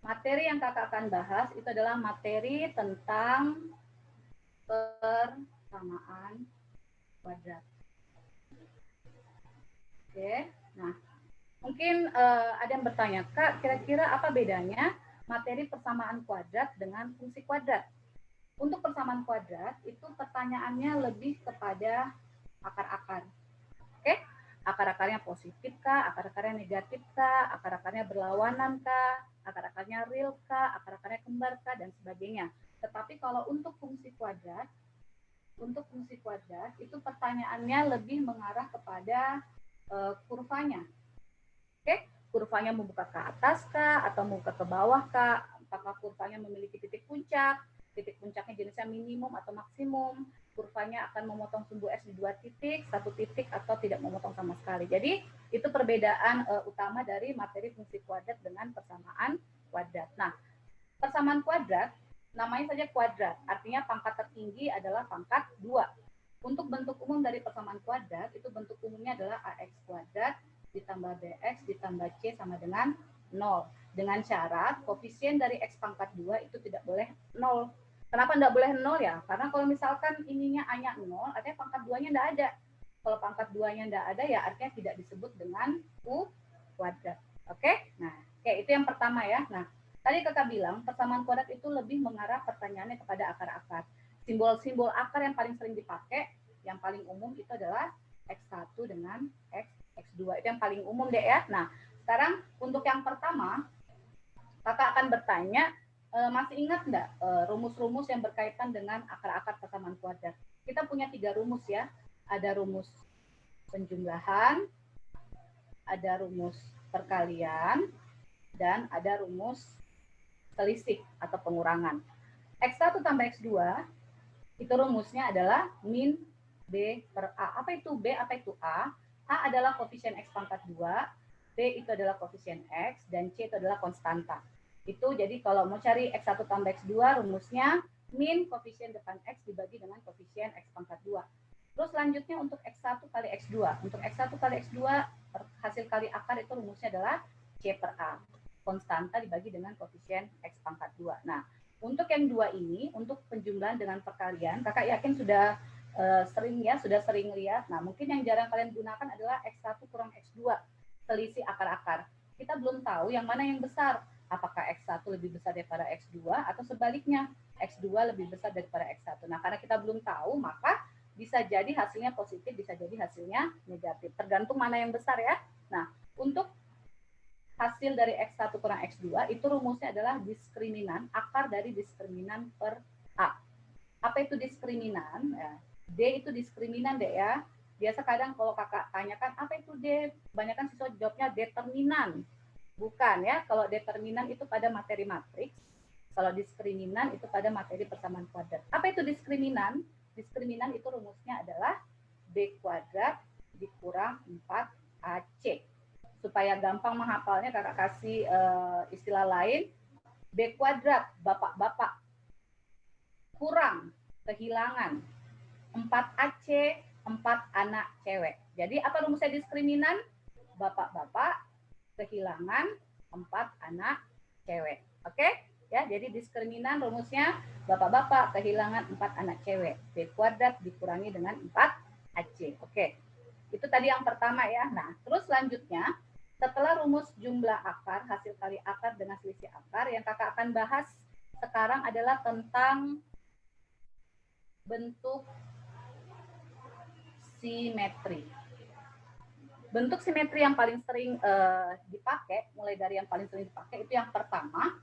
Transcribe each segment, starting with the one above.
Materi yang kakak akan bahas itu adalah materi tentang persamaan kuadrat. Oke, nah mungkin ada yang bertanya, Kak, kira-kira apa bedanya materi persamaan kuadrat dengan fungsi kuadrat? Untuk persamaan kuadrat, itu pertanyaannya lebih kepada akar-akar. Oke, akar-akarnya positif kah, akar-akarnya negatif kah, akar-akarnya berlawanan kah, akar-akarnya real kah, akar-akarnya kembar kah, dan sebagainya. Tetapi kalau untuk fungsi kuadrat itu pertanyaannya lebih mengarah kepada kurvanya. Oke, kurvanya membuka ke atas kah atau membuka ke bawah kah? Apakah kurvanya memiliki titik puncak? Titik puncaknya jenisnya minimum atau maksimum? Kurvanya akan memotong sumbu S di 2 titik, 1 titik, atau tidak memotong sama sekali. Jadi itu perbedaan utama dari materi fungsi kuadrat dengan persamaan kuadrat. Nah, persamaan kuadrat namanya saja kuadrat, artinya pangkat tertinggi adalah pangkat 2. Untuk bentuk umum dari persamaan kuadrat, itu bentuk umumnya adalah AX kuadrat ditambah BX ditambah C sama dengan 0. Dengan syarat koefisien dari X pangkat 2 itu tidak boleh 0. Kenapa tidak boleh 0 ya? Karena kalau misalkan ininya A-nya 0, artinya pangkat 2-nya tidak ada. Kalau pangkat 2-nya tidak ada, ya artinya tidak disebut dengan U kuadrat. Oke? Nah, oke, itu yang pertama ya. Nah, tadi kakak bilang persamaan kuadrat itu lebih mengarah pertanyaannya kepada akar-akar. Simbol-simbol akar yang paling sering dipakai, yang paling umum itu adalah X1 dengan X2. Itu yang paling umum deh ya. Nah, sekarang untuk yang pertama, kakak akan bertanya, masih ingat nggak rumus-rumus yang berkaitan dengan akar-akar persamaan kuadrat? Kita punya 3 rumus ya. Ada rumus penjumlahan, ada rumus perkalian, dan ada rumus selisih atau pengurangan. X1 tambah X2 itu rumusnya adalah min B per A. Apa itu B? Apa itu A? A adalah koefisien X pangkat 2, B itu adalah koefisien X, dan C itu adalah konstanta. Itu jadi kalau mau cari X1 tambah X2, rumusnya min koefisien depan X dibagi dengan koefisien X pangkat 2. Terus selanjutnya untuk X1 kali X2. Untuk X1 kali X2, hasil kali akar itu rumusnya adalah C per A. Konstanta dibagi dengan koefisien X pangkat 2. Nah, untuk yang dua ini, untuk penjumlahan dengan perkalian, kakak yakin sudah sudah sering lihat. Nah, mungkin yang jarang kalian gunakan adalah X1 kurang X2, selisih akar-akar. Kita belum tahu yang mana yang besar. Apakah X1 lebih besar daripada X2 atau sebaliknya, X2 lebih besar daripada X1. Nah, karena kita belum tahu, maka bisa jadi hasilnya positif, bisa jadi hasilnya negatif. Tergantung mana yang besar ya. Nah, untuk hasil dari X1 kurang X2 itu rumusnya adalah diskriminan, akar dari diskriminan per A. Apa itu diskriminan? Ya, D itu diskriminan deh ya. Biasa kadang kalau kakak tanyakan apa itu D, kebanyakan siswa jawabnya determinan. Bukan ya, kalau determinan itu pada materi matriks, kalau diskriminan itu pada materi persamaan kuadrat. Apa itu diskriminan? Diskriminan itu rumusnya adalah B kuadrat dikurang 4AC. Supaya gampang menghafalnya, kakak kasih istilah lain. B kuadrat, bapak-bapak, kurang, kehilangan, 4AC, 4 anak cewek. Jadi apa rumusnya diskriminan? Bapak-bapak, kehilangan, 4 anak cewek. Oke? Ya, jadi diskriminan rumusnya bapak-bapak, kehilangan 4 anak cewek. B kuadrat dikurangi dengan 4AC. Oke. Itu tadi yang pertama ya. Nah, terus selanjutnya, setelah rumus jumlah akar, hasil kali akar dengan selisih akar, yang kakak akan bahas sekarang adalah tentang bentuk simetri. Bentuk simetri yang paling sering dipakai, mulai dari yang paling sering dipakai, itu yang pertama,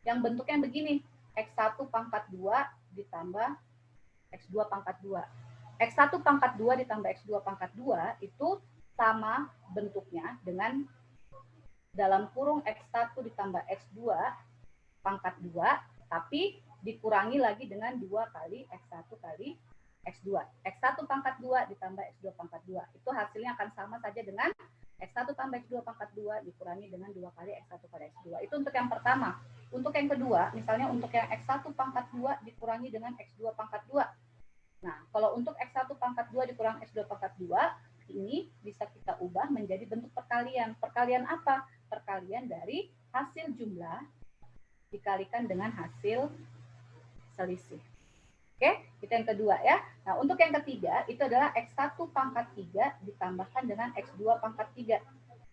yang bentuknya begini, X1 pangkat 2 ditambah X2 pangkat 2. X1 pangkat 2 ditambah X2 pangkat 2 itu sama bentuknya dengan dalam kurung X1 ditambah X2 pangkat 2, tapi dikurangi lagi dengan 2 kali X1 kali X2. X1 pangkat 2 ditambah X2 pangkat 2. Itu hasilnya akan sama saja dengan X1 tambah X2 pangkat 2 dikurangi dengan 2 kali X1 kali X2. Itu untuk yang pertama. Untuk yang kedua, misalnya untuk yang X1 pangkat 2 dikurangi dengan X2 pangkat 2. Nah, kalau untuk X1 pangkat 2 dikurang X2 pangkat 2, ini bisa kita ubah menjadi bentuk perkalian. Perkalian apa? Perkalian dari hasil jumlah dikalikan dengan hasil selisih. Oke, itu yang kedua ya. Nah, untuk yang ketiga itu adalah X1 pangkat 3 ditambahkan dengan X2 pangkat 3.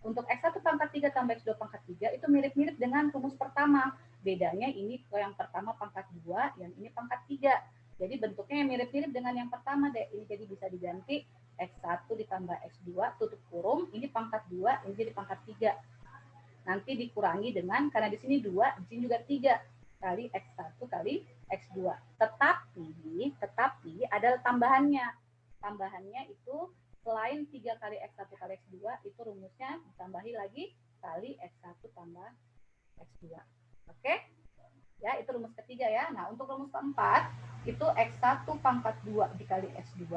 Untuk X1 pangkat 3 tambah X2 pangkat 3 itu mirip-mirip dengan rumus pertama. Bedanya ini yang pertama pangkat 2, yang ini pangkat 3. Jadi bentuknya yang mirip-mirip dengan yang pertama deh. Ini jadi bisa diganti X1 ditambah X2 tutup kurung, ini pangkat 2, ini jadi pangkat 3. Nanti dikurangi dengan, karena di sini 2, di sini juga 3 kali X1 kali X2. Tetapi ada tambahannya. Tambahannya itu selain 3 kali X1 kali X2, itu rumusnya ditambahi lagi kali X1 tambah X2. Oke? Ya, itu rumus ketiga ya. Nah, untuk rumus keempat, itu X1 pangkat 2 dikali X2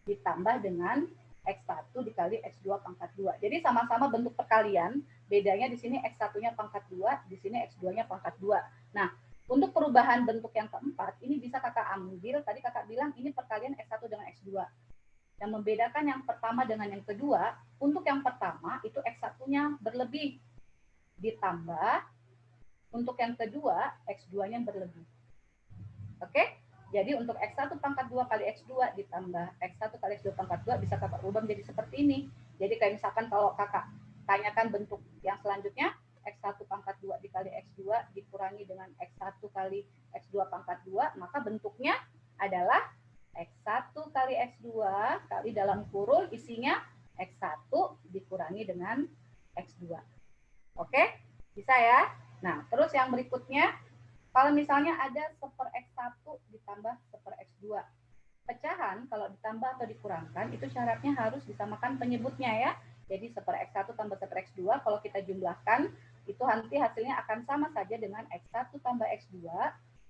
ditambah dengan X1 dikali X2 pangkat 2. Jadi sama-sama bentuk perkalian, bedanya di sini X1-nya pangkat 2, di sini X2-nya pangkat 2. Nah, untuk perubahan bentuk yang keempat, ini bisa kakak ambil, tadi kakak bilang ini perkalian X1 dengan X2. Yang membedakan yang pertama dengan yang kedua, untuk yang pertama itu X1-nya berlebih, ditambah untuk yang kedua X2-nya berlebih. Oke? Jadi untuk X1 pangkat 2 kali X2 ditambah X1 kali X2 pangkat 2 bisa kakak ubah menjadi seperti ini. Jadi kayak misalkan kalau kakak tanyakan bentuk yang selanjutnya, X1 pangkat 2 dikali X2 dikurangi dengan X1 kali X2 pangkat 2, maka bentuknya adalah X1 kali X2 kali dalam kurung isinya X1 dikurangi dengan X2. Oke? Bisa ya? Nah, terus yang berikutnya, kalau misalnya ada 1/X1 ditambah 1/X2. Pecahan kalau ditambah atau dikurangkan itu syaratnya harus disamakan penyebutnya ya. Jadi 1/X1 tambah 1/X2 kalau kita jumlahkan itu nanti hasilnya akan sama saja dengan X1 tambah X2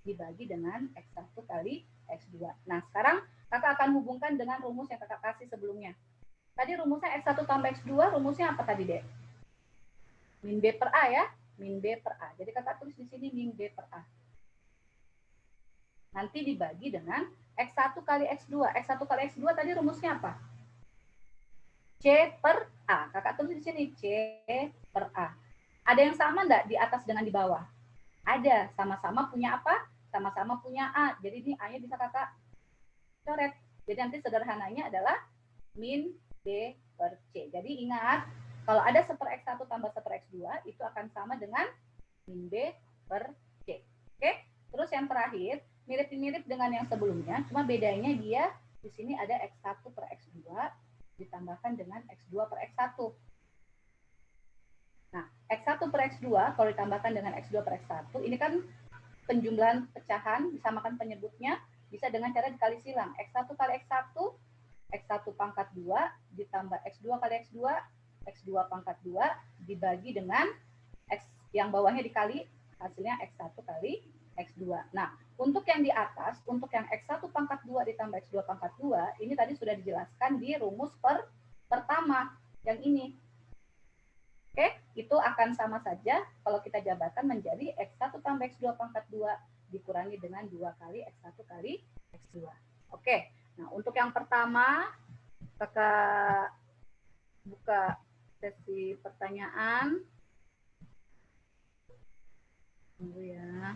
dibagi dengan X1 kali X2. Nah, sekarang kakak akan hubungkan dengan rumus yang kakak kasih sebelumnya. Tadi rumusnya X1 tambah X2, rumusnya apa tadi, Dek? Min B per A ya. Min B per A. Jadi kakak tulis di sini min B per A. Nanti dibagi dengan X1 kali X2. X1 kali X2 tadi rumusnya apa? C per A. Kakak tulis di sini C per A. Ada yang sama enggak di atas dengan di bawah? Ada. Sama-sama punya apa? Sama-sama punya A. Jadi ini A-nya bisa kakak coret. Jadi nanti sederhananya adalah min B per C. Jadi ingat, kalau ada 1/X1 tambah 1/X2, itu akan sama dengan min B per C. Oke? Terus yang terakhir, mirip-mirip dengan yang sebelumnya, cuma bedanya dia di sini ada X1 per X2 ditambahkan dengan X2 per X1. Nah, X1 per X2 kalau ditambahkan dengan X2 per X1, ini kan penjumlahan pecahan, disamakan penyebutnya, bisa dengan cara dikali silang. X1 kali X1, X1 pangkat 2 ditambah X2 kali X2, X2 pangkat 2 dibagi dengan X yang bawahnya dikali, hasilnya X1 kali X2. Nah, untuk yang di atas, untuk yang X1 pangkat 2 ditambah X2 pangkat 2, ini tadi sudah dijelaskan di rumus pertama, yang ini. Oke, itu akan sama saja kalau kita jabarkan menjadi X1 tambah X2 pangkat 2 dikurangi dengan 2 kali X1 kali X2. Oke, nah untuk yang pertama, kakak buka sesi pertanyaan. Tunggu ya.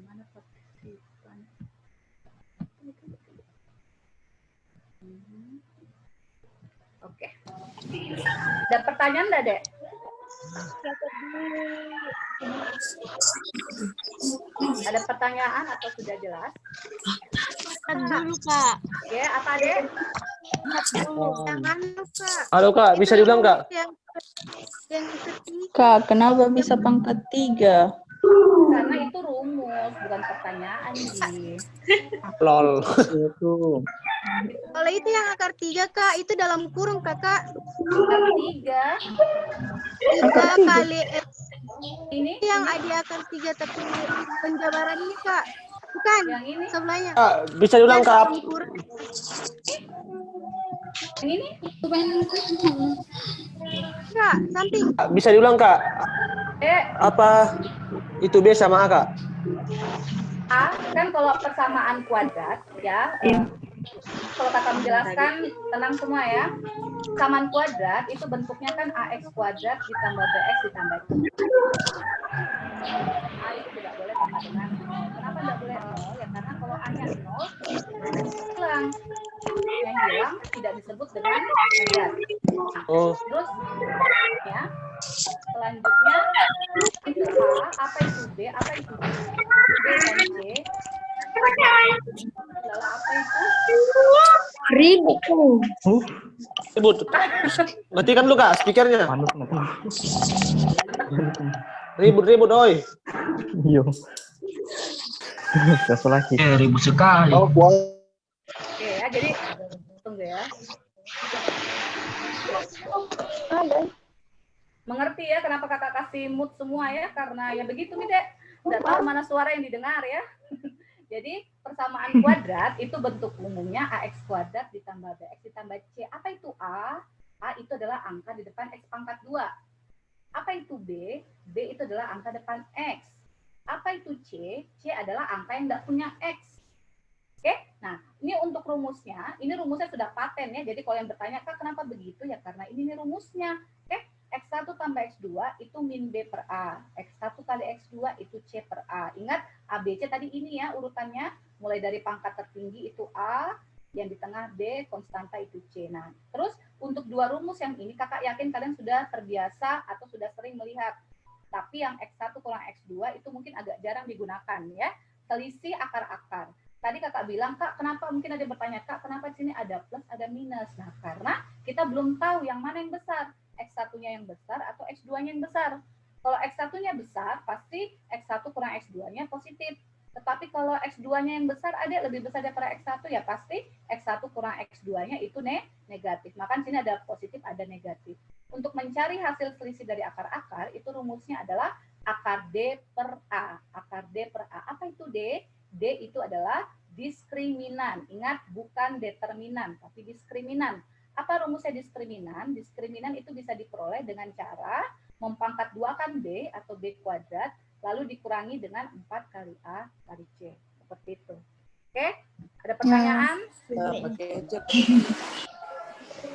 Mana partisipan? Oke. Ada pertanyaan enggak, Dek? Ada pertanyaan atau sudah jelas? Dulu, Kak. Ya, apa, Dek? Halo Kak, bisa diulang Kak? Kak, kenapa bisa pangkat 3? Karena itu rumus, bukan pertanyaan, Ji. Lol. Kalau itu yang akar 3, Kak, itu dalam kurung, Kakak. Akar 3. 3 kali X. Ini Yang ada akar 3, tapi penjabarannya, Kak. Bukan, yang ini. sebelahnya. Kak, bisa diulang Yang Kak? dalam kurung. Yang ini? Kak, samping. Kak, bisa diulang Kak? Apa itu B sama A Kak? A kan kalau persamaan kuadrat ya. Kalau kakak menjelaskan, tenang semua ya. Persamaan kuadrat itu bentuknya kan AX kuadrat ditambah BX ditambah C. A itu tidak boleh sama dengan 0. Kenapa tidak boleh 0? Ya karena kalau A-nya 0, hilang. Yang hilang tidak disebut dengan negatif. Oh, Terus ya, selanjutnya itu A, apa itu B, apa itu C? B dan C adalah apa itu? Ribut. ribut. Matikan lu Kak speakernya. Ribut, oi. Iya. Satu lagi. Ribut sekali. Oke ya, jadi tunggu ya. Mengerti ya kenapa kakak kasih mood semua ya? Karena ya begitu nih Dek. Nggak tahu mana suara yang didengar ya. Jadi persamaan kuadrat itu bentuk umumnya AX kuadrat ditambah BX ditambah C. Apa itu A? A itu adalah angka di depan X pangkat 2. Apa itu B? B itu adalah angka depan X. Apa itu C? C adalah angka yang tidak punya X. Oke, nah ini untuk rumusnya. Ini rumusnya sudah paten ya. Jadi kalau yang bertanya, Kak kenapa begitu? Ya karena ini nih rumusnya. Oke, X1 tambah X2 itu min B per A. X1 kali X2 itu C per A. Ingat, ABC tadi ini ya urutannya. Mulai dari pangkat tertinggi itu A, yang di tengah B, konstanta itu C. Nah, terus untuk dua rumus yang ini, kakak yakin kalian sudah terbiasa atau sudah sering melihat. Tapi yang X1 kurang X2 itu mungkin agak jarang digunakan ya. Selisih akar-akar. Tadi kakak bilang, Kak, kenapa mungkin ada yang bertanya, Kak, kenapa di sini ada plus, ada minus? Nah, karena kita belum tahu yang mana yang besar. X1-nya yang besar atau X2-nya yang besar. Kalau X1-nya besar, pasti X1 kurang X2-nya positif. Tetapi kalau X2-nya yang besar, ada lebih besar daripada X1, ya pasti X1 kurang X2-nya itu negatif. Maka di sini ada positif, ada negatif. Untuk mencari hasil selisih dari akar-akar, itu rumusnya adalah akar D per A. Akar D per A. Apa itu D? D itu adalah diskriminan. Ingat, bukan determinan, tapi diskriminan. Apa rumusnya diskriminan? Diskriminan itu bisa diperoleh dengan cara mempangkat 2-kan B atau B kuadrat, lalu dikurangi dengan 4 kali A kali C. Seperti itu. Oke? Ada pertanyaan?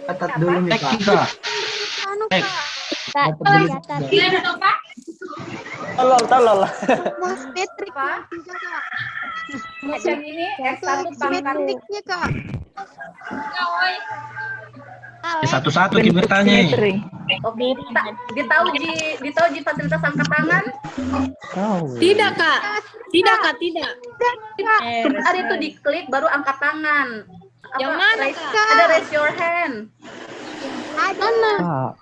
Catat dulu nih Kak. Anu Next. Kak, Catat dulu. Tolol. rumus metrik Apa? yang tiga, Kak. Rumus yang ini X1 pangkat Simetriknya, Kak. Satu-satu kita bertanya. Oke, ditahu di fasilitas angkat tangan. Tidak, Kak. Tidak, Kak, tidak. Sebentar itu diklik baru angkat tangan. Yang mana, Kak? Ada raise your hand. Ada. Kak,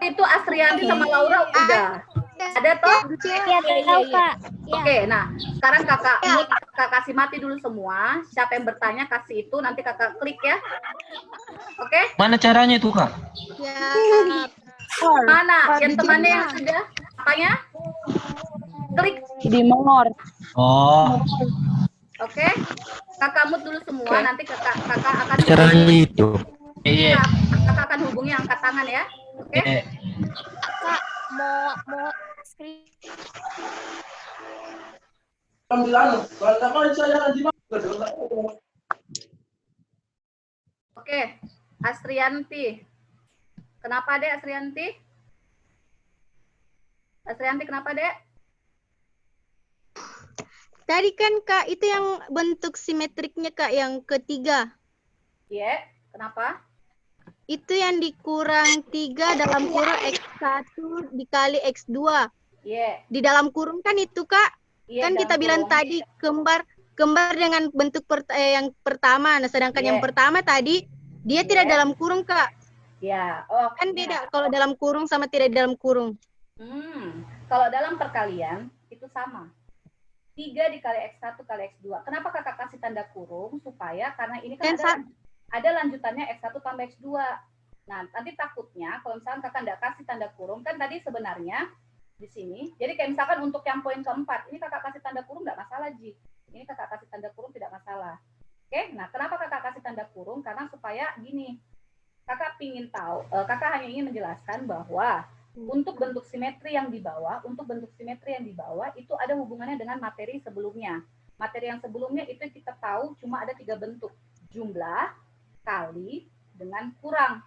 Itu Asrianti sama Laura udah. Ada toh? Tahu, Kak. Oke, nah sekarang kakak kasih mati dulu semua. Siapa yang bertanya kasih itu, nanti kakak klik ya. Oke? Mana caranya itu Kak? Ya. Mana? Yang temannya yang sudah apanya? Klik. Di nomor. Oh, Oke? Kakak mute dulu semua. Nanti kakak akan caranya itu. Iya. kakak akan hubungi angkat tangan ya. Oke? Kak, mau screen. Oke, Asrianti. Kenapa, Dek, Asrianti? Asrianti, kenapa, Dek? Tadi kan, Kak, itu yang bentuk simetriknya, Kak, yang ketiga. Iya, kenapa? Itu yang dikurang 3 dalam kurung X1 dikali X2. Iya. Di dalam kurung kan itu, Kak. Iya, Kan dalam kita bilang kurung. tadi kembar dengan bentuk yang pertama. Nah, sedangkan yang pertama tadi dia tidak dalam kurung, Kak. Ya, oh, Kan beda kalau dalam kurung sama tidak dalam kurung. Kalau dalam perkalian itu sama. 3 dikali X1 kali X2. Kenapa kakak kasih tanda kurung? Supaya karena ini kan ada lanjutannya X1 tambah X2. Nah, nanti takutnya kalau misalkan kakak nggak kasih tanda kurung, kan tadi sebenarnya di sini. Jadi kayak misalkan untuk yang poin keempat, ini kakak kasih tanda kurung nggak masalah, Ji. Ini kakak kasih tanda kurung tidak masalah. Oke, nah kenapa kakak kasih tanda kurung? Karena supaya gini, kakak hanya ingin menjelaskan bahwa untuk bentuk simetri yang di bawah, itu ada hubungannya dengan materi sebelumnya. Materi yang sebelumnya itu kita tahu cuma ada 3 bentuk, jumlah, kali, dengan kurang.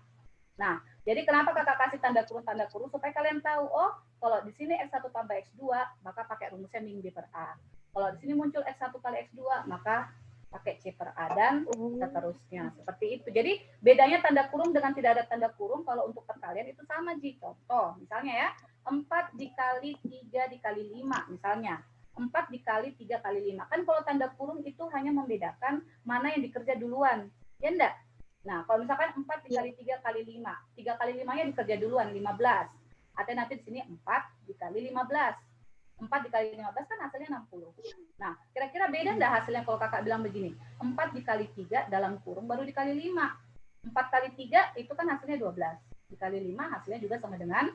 Nah, jadi kenapa kakak kasih tanda kurung supaya kalian tahu, oh kalau di sini X1 tambah X2 maka pakai rumusnya min B per A. Kalau di sini muncul X1 kali X2 maka pakai C per A dan seterusnya. Seperti itu. Jadi bedanya tanda kurung dengan tidak ada tanda kurung kalau untuk perkalian itu sama, Ji. Contoh, misalnya ya, 4 dikali 3 dikali 5 misalnya. 4 dikali 3 kali 5. Kan kalau tanda kurung itu hanya membedakan mana yang dikerja duluan. Ya enggak? Nah, kalau misalkan 4 dikali 3 kali 5. 3 kali 5-nya dikerja duluan, 15. Artinya nanti di sini 4 dikali 15. 4 dikali 15 kan hasilnya 60. Nah, kira-kira beda enggak hasilnya kalau kakak bilang begini? 4 dikali 3 dalam kurung baru dikali 5. 4 kali 3 itu kan hasilnya 12. Dikali 5 hasilnya juga sama dengan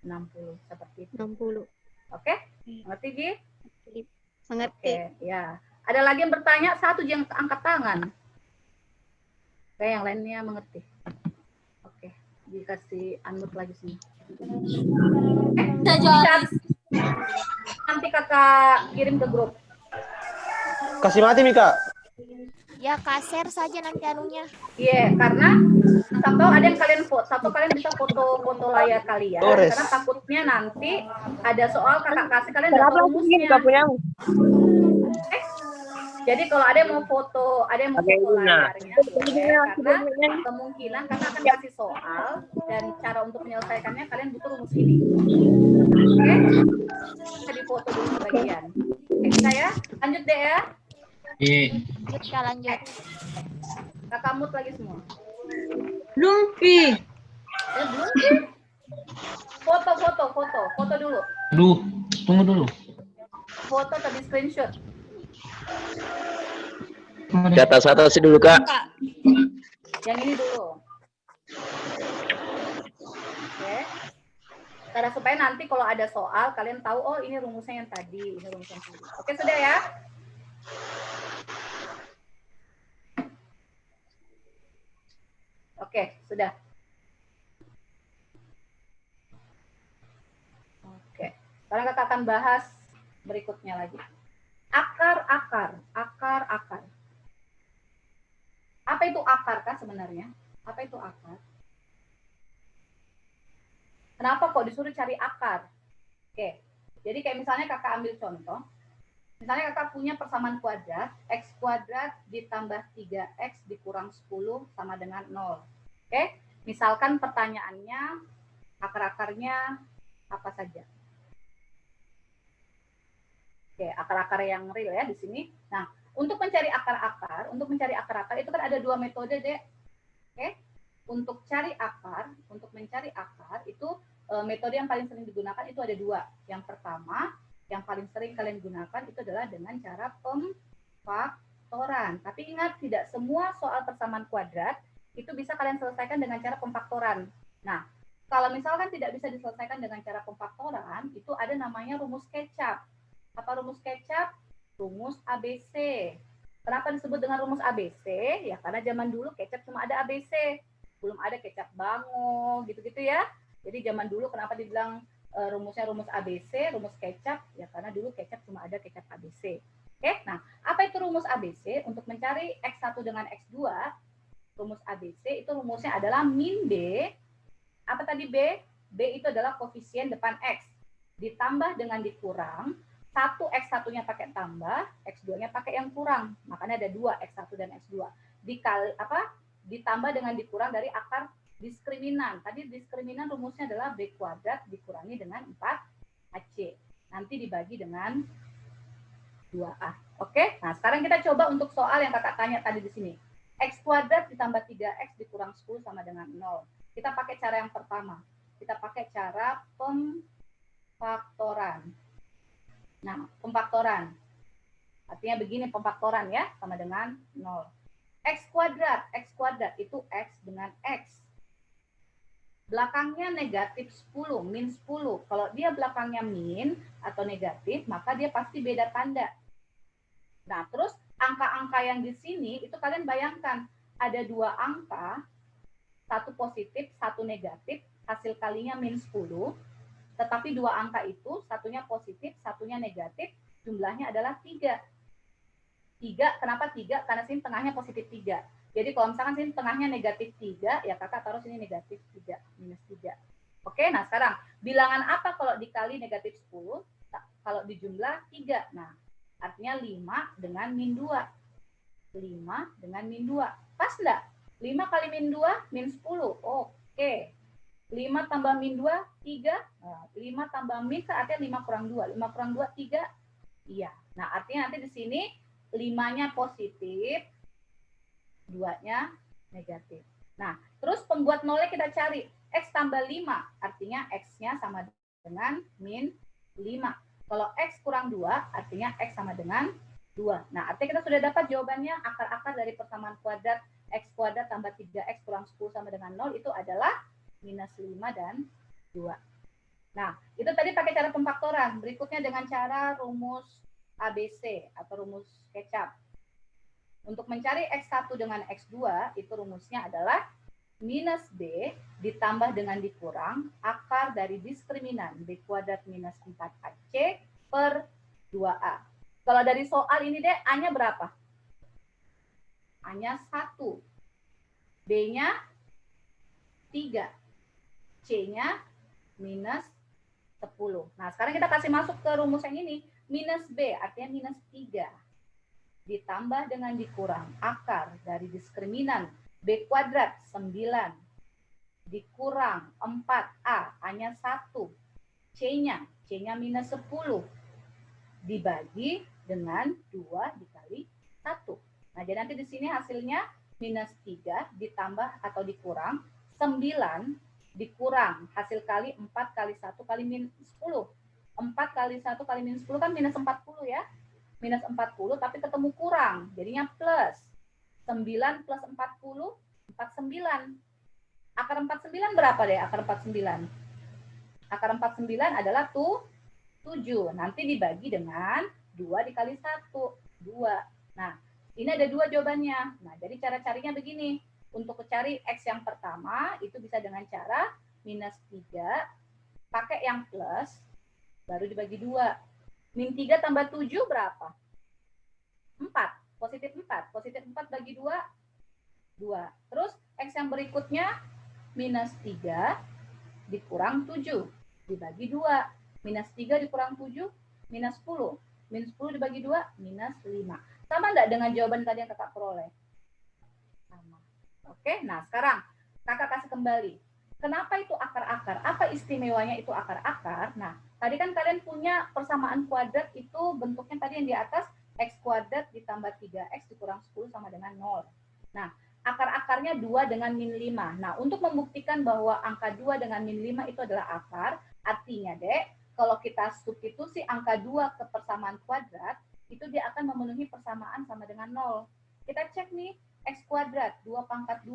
60. Seperti itu. 60. Oke? Ngerti, Ji? Mengerti. Oke, ya. Ada lagi yang bertanya? Satu yang angkat tangan. Kayak yang lainnya mengerti. Oke, dikasih unmute lagi sini. Nanti kakak kirim ke grup. Kasih mati Mika. Ya, share saja nanti anunya. Iya, karena atau ada yang kalian foto, satu kalian bisa foto layar kalian, karena takutnya nanti ada soal kakak kasih kalian dapat rumusnya. Jadi kalau ada yang mau foto, layarnya, karena kemungkinan kakak akan kasih soal dan cara untuk menyelesaikannya kalian butuh rumus ini. Oke? Bisa difoto dulu sebagian. Oke, bisa ya? Lanjut deh ya. Lanjut, Kak, lanjut. Kakak mute lagi semua. Belum, Pi. Belum sih? Foto dulu. Aduh, tunggu dulu. Foto tadi screenshot. Di atas sih dulu Kak. Yang ini dulu. Oke. Karena supaya nanti kalau ada soal kalian tahu, oh ini rumusnya yang tadi, ini rumusnya yang tadi. Oke, sudah ya? Oke, sudah. Oke. Sekarang kakak akan bahas berikutnya lagi. Akar-akar. Apa itu akar kan sebenarnya? Apa itu akar? Kenapa kok disuruh cari akar? Oke. Jadi kayak misalnya kakak ambil contoh. Misalnya kakak punya persamaan kuadrat, x kuadrat ditambah 3x dikurang 10 sama dengan 0. Oke, misalkan pertanyaannya, akar-akarnya apa saja? Oke, akar-akar yang real ya di sini. Nah, untuk mencari akar-akar itu kan ada dua metode, Dek. Oke, untuk mencari akar itu metode yang paling sering digunakan itu ada dua. Yang pertama, yang paling sering kalian gunakan itu adalah dengan cara pemfaktoran. Tapi ingat, tidak semua soal persamaan kuadrat itu bisa kalian selesaikan dengan cara pemfaktoran. Nah, kalau misalkan tidak bisa diselesaikan dengan cara pemfaktoran, itu ada namanya rumus kecap. Apa rumus kecap? Rumus ABC. Kenapa disebut dengan rumus ABC? Ya karena zaman dulu kecap cuma ada ABC. Belum ada kecap bango, gitu-gitu ya. Jadi zaman dulu kenapa dibilang rumusnya rumus ABC, rumus kecap, ya karena dulu kecap cuma ada kecap ABC. Oke, nah apa itu rumus ABC? Untuk mencari X1 dengan X2, rumus ABC itu rumusnya adalah min B, apa tadi B? B itu adalah koefisien depan X, ditambah dengan dikurang, 1 X1-nya pakai tambah, X2-nya pakai yang kurang, makanya ada 2 X1 dan X2. Ditambah dengan dikurang dari akar diskriminan. Tadi diskriminan rumusnya adalah B kuadrat dikurangi dengan 4AC. Nanti dibagi dengan 2A. Oke? Nah, sekarang kita coba untuk soal yang kakak tanya tadi di sini. X kuadrat ditambah 3X dikurang 10 sama dengan 0. Kita pakai cara yang pertama. Kita pakai cara pemfaktoran. Nah, pemfaktoran. Artinya begini pemfaktoran ya, sama dengan 0. X kuadrat itu X dengan X. Belakangnya negatif 10, min 10. Kalau dia belakangnya min atau negatif, maka dia pasti beda tanda. Nah, terus angka-angka yang di sini, itu kalian bayangkan, ada dua angka, satu positif, satu negatif, hasil kalinya min 10, tetapi dua angka itu, satunya positif, satunya negatif, jumlahnya adalah 3. 3, kenapa 3? Karena sini tengahnya positif 3. Jadi kalau misalkan sini tengahnya negatif 3, ya kakak taruh sini negatif 3, minus 3. Oke, nah sekarang bilangan apa kalau dikali negatif 10? Kalau dijumlah 3. Nah, artinya 5 dengan min 2. 5 dengan min 2. Pas enggak? 5 kali min 2, min 10. Oke. 5 tambah min 2, 3. Nah, 5 tambah min, artinya 5 kurang 2. 5 kurang 2, 3. Iya. Nah, artinya nanti di sini 5-nya positif, 2-nya negatif. Nah, terus pembuat nolnya kita cari. X tambah 5, artinya X-nya sama dengan min 5. Kalau X kurang 2, artinya X sama dengan 2. Nah, artinya kita sudah dapat jawabannya akar-akar dari persamaan kuadrat X kuadrat tambah 3X kurang 10 sama dengan 0 itu adalah minus 5 dan 2. Nah, itu tadi pakai cara pemfaktoran. Berikutnya dengan cara rumus ABC atau rumus kecap. Untuk mencari X1 dengan X2, itu rumusnya adalah minus B ditambah dengan dikurang akar dari diskriminan B kuadrat minus 4AC per 2A. Kalau dari soal ini deh, A-nya berapa? A-nya 1. B-nya 3. C-nya minus 10. Nah, sekarang kita kasih masuk ke rumus yang ini. Minus B, artinya minus 3. Ditambah dengan dikurang akar dari diskriminan B kuadrat 9. Dikurang 4A, A-nya 1. C-nya minus 10. Dibagi dengan 2 dikali 1. Nah, jadi nanti di sini hasilnya minus 3 ditambah atau dikurang 9 dikurang hasil kali 4 kali 1 kali minus 10. 4 kali 1 kali minus 10 kan minus 40 ya. Minus 40 tapi ketemu kurang. Jadinya plus. 9 plus 40, 49. Akar 49 berapa deh? Akar 49. Akar 49 adalah 7. Nanti dibagi dengan 2 dikali 1. 2. Nah, ini ada 2 jawabannya. Nah, jadi cara carinya begini. Untuk cari X yang pertama, itu bisa dengan cara minus 3, pakai yang plus, baru dibagi 2. Min 3 tambah 7 berapa? 4. Positif 4. Positif 4 bagi 2, 2. Terus X yang berikutnya, minus 3 dikurang 7. Dibagi 2. Minus 3 dikurang 7, minus 10. Minus 10 dibagi 2, minus 5. Sama enggak dengan jawaban tadi yang kakak peroleh? Sama. Oke, nah sekarang kakak kasih kembali. Kenapa itu akar-akar? Apa istimewanya itu akar-akar? Nah, tadi kan kalian punya persamaan kuadrat itu bentuknya tadi yang di atas X kuadrat ditambah 3X dikurang 10 sama dengan 0. Nah, akar-akarnya 2 dengan min 5. Nah, untuk membuktikan bahwa angka 2 dengan min 5 itu adalah akar, artinya, Dek, kalau kita substitusi angka 2 ke persamaan kuadrat, itu dia akan memenuhi persamaan sama dengan 0. Kita cek nih, X kuadrat 2 pangkat 2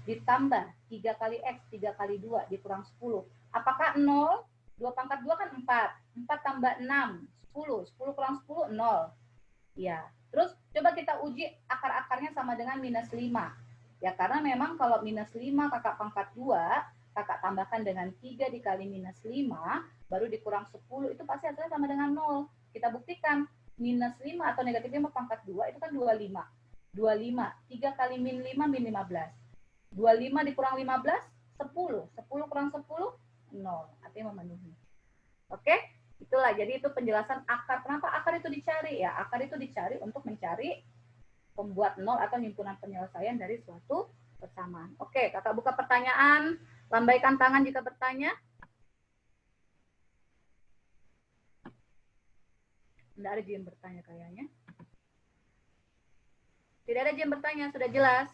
ditambah 3 kali X 3 kali 2 dikurang 10. Apakah 0? 2 pangkat 2 kan 4. 4 tambah 6, 10. 10 kurang 10, 0. Ya, terus coba kita uji akar-akarnya sama dengan minus 5. Ya, karena memang kalau minus 5 kakak pangkat 2, kakak tambahkan dengan 3 dikali minus 5, baru dikurang 10, itu pasti hasilnya sama dengan 0. Kita buktikan, minus 5 atau negatif 5 pangkat 2, itu kan 25. 25, 3 kali min 5, min 15. 25 dikurang 15, 10. 10 kurang 10, 0. Artinya memenuhi. Oke? Itulah, jadi itu penjelasan akar. Kenapa akar itu dicari? Ya, akar itu dicari untuk mencari pembuat nol atau himpunan penyelesaian dari suatu persamaan. Oke, kakak buka pertanyaan. Lambaikan tangan jika bertanya. Tidak ada yang bertanya kayaknya. Tidak ada yang bertanya, sudah jelas.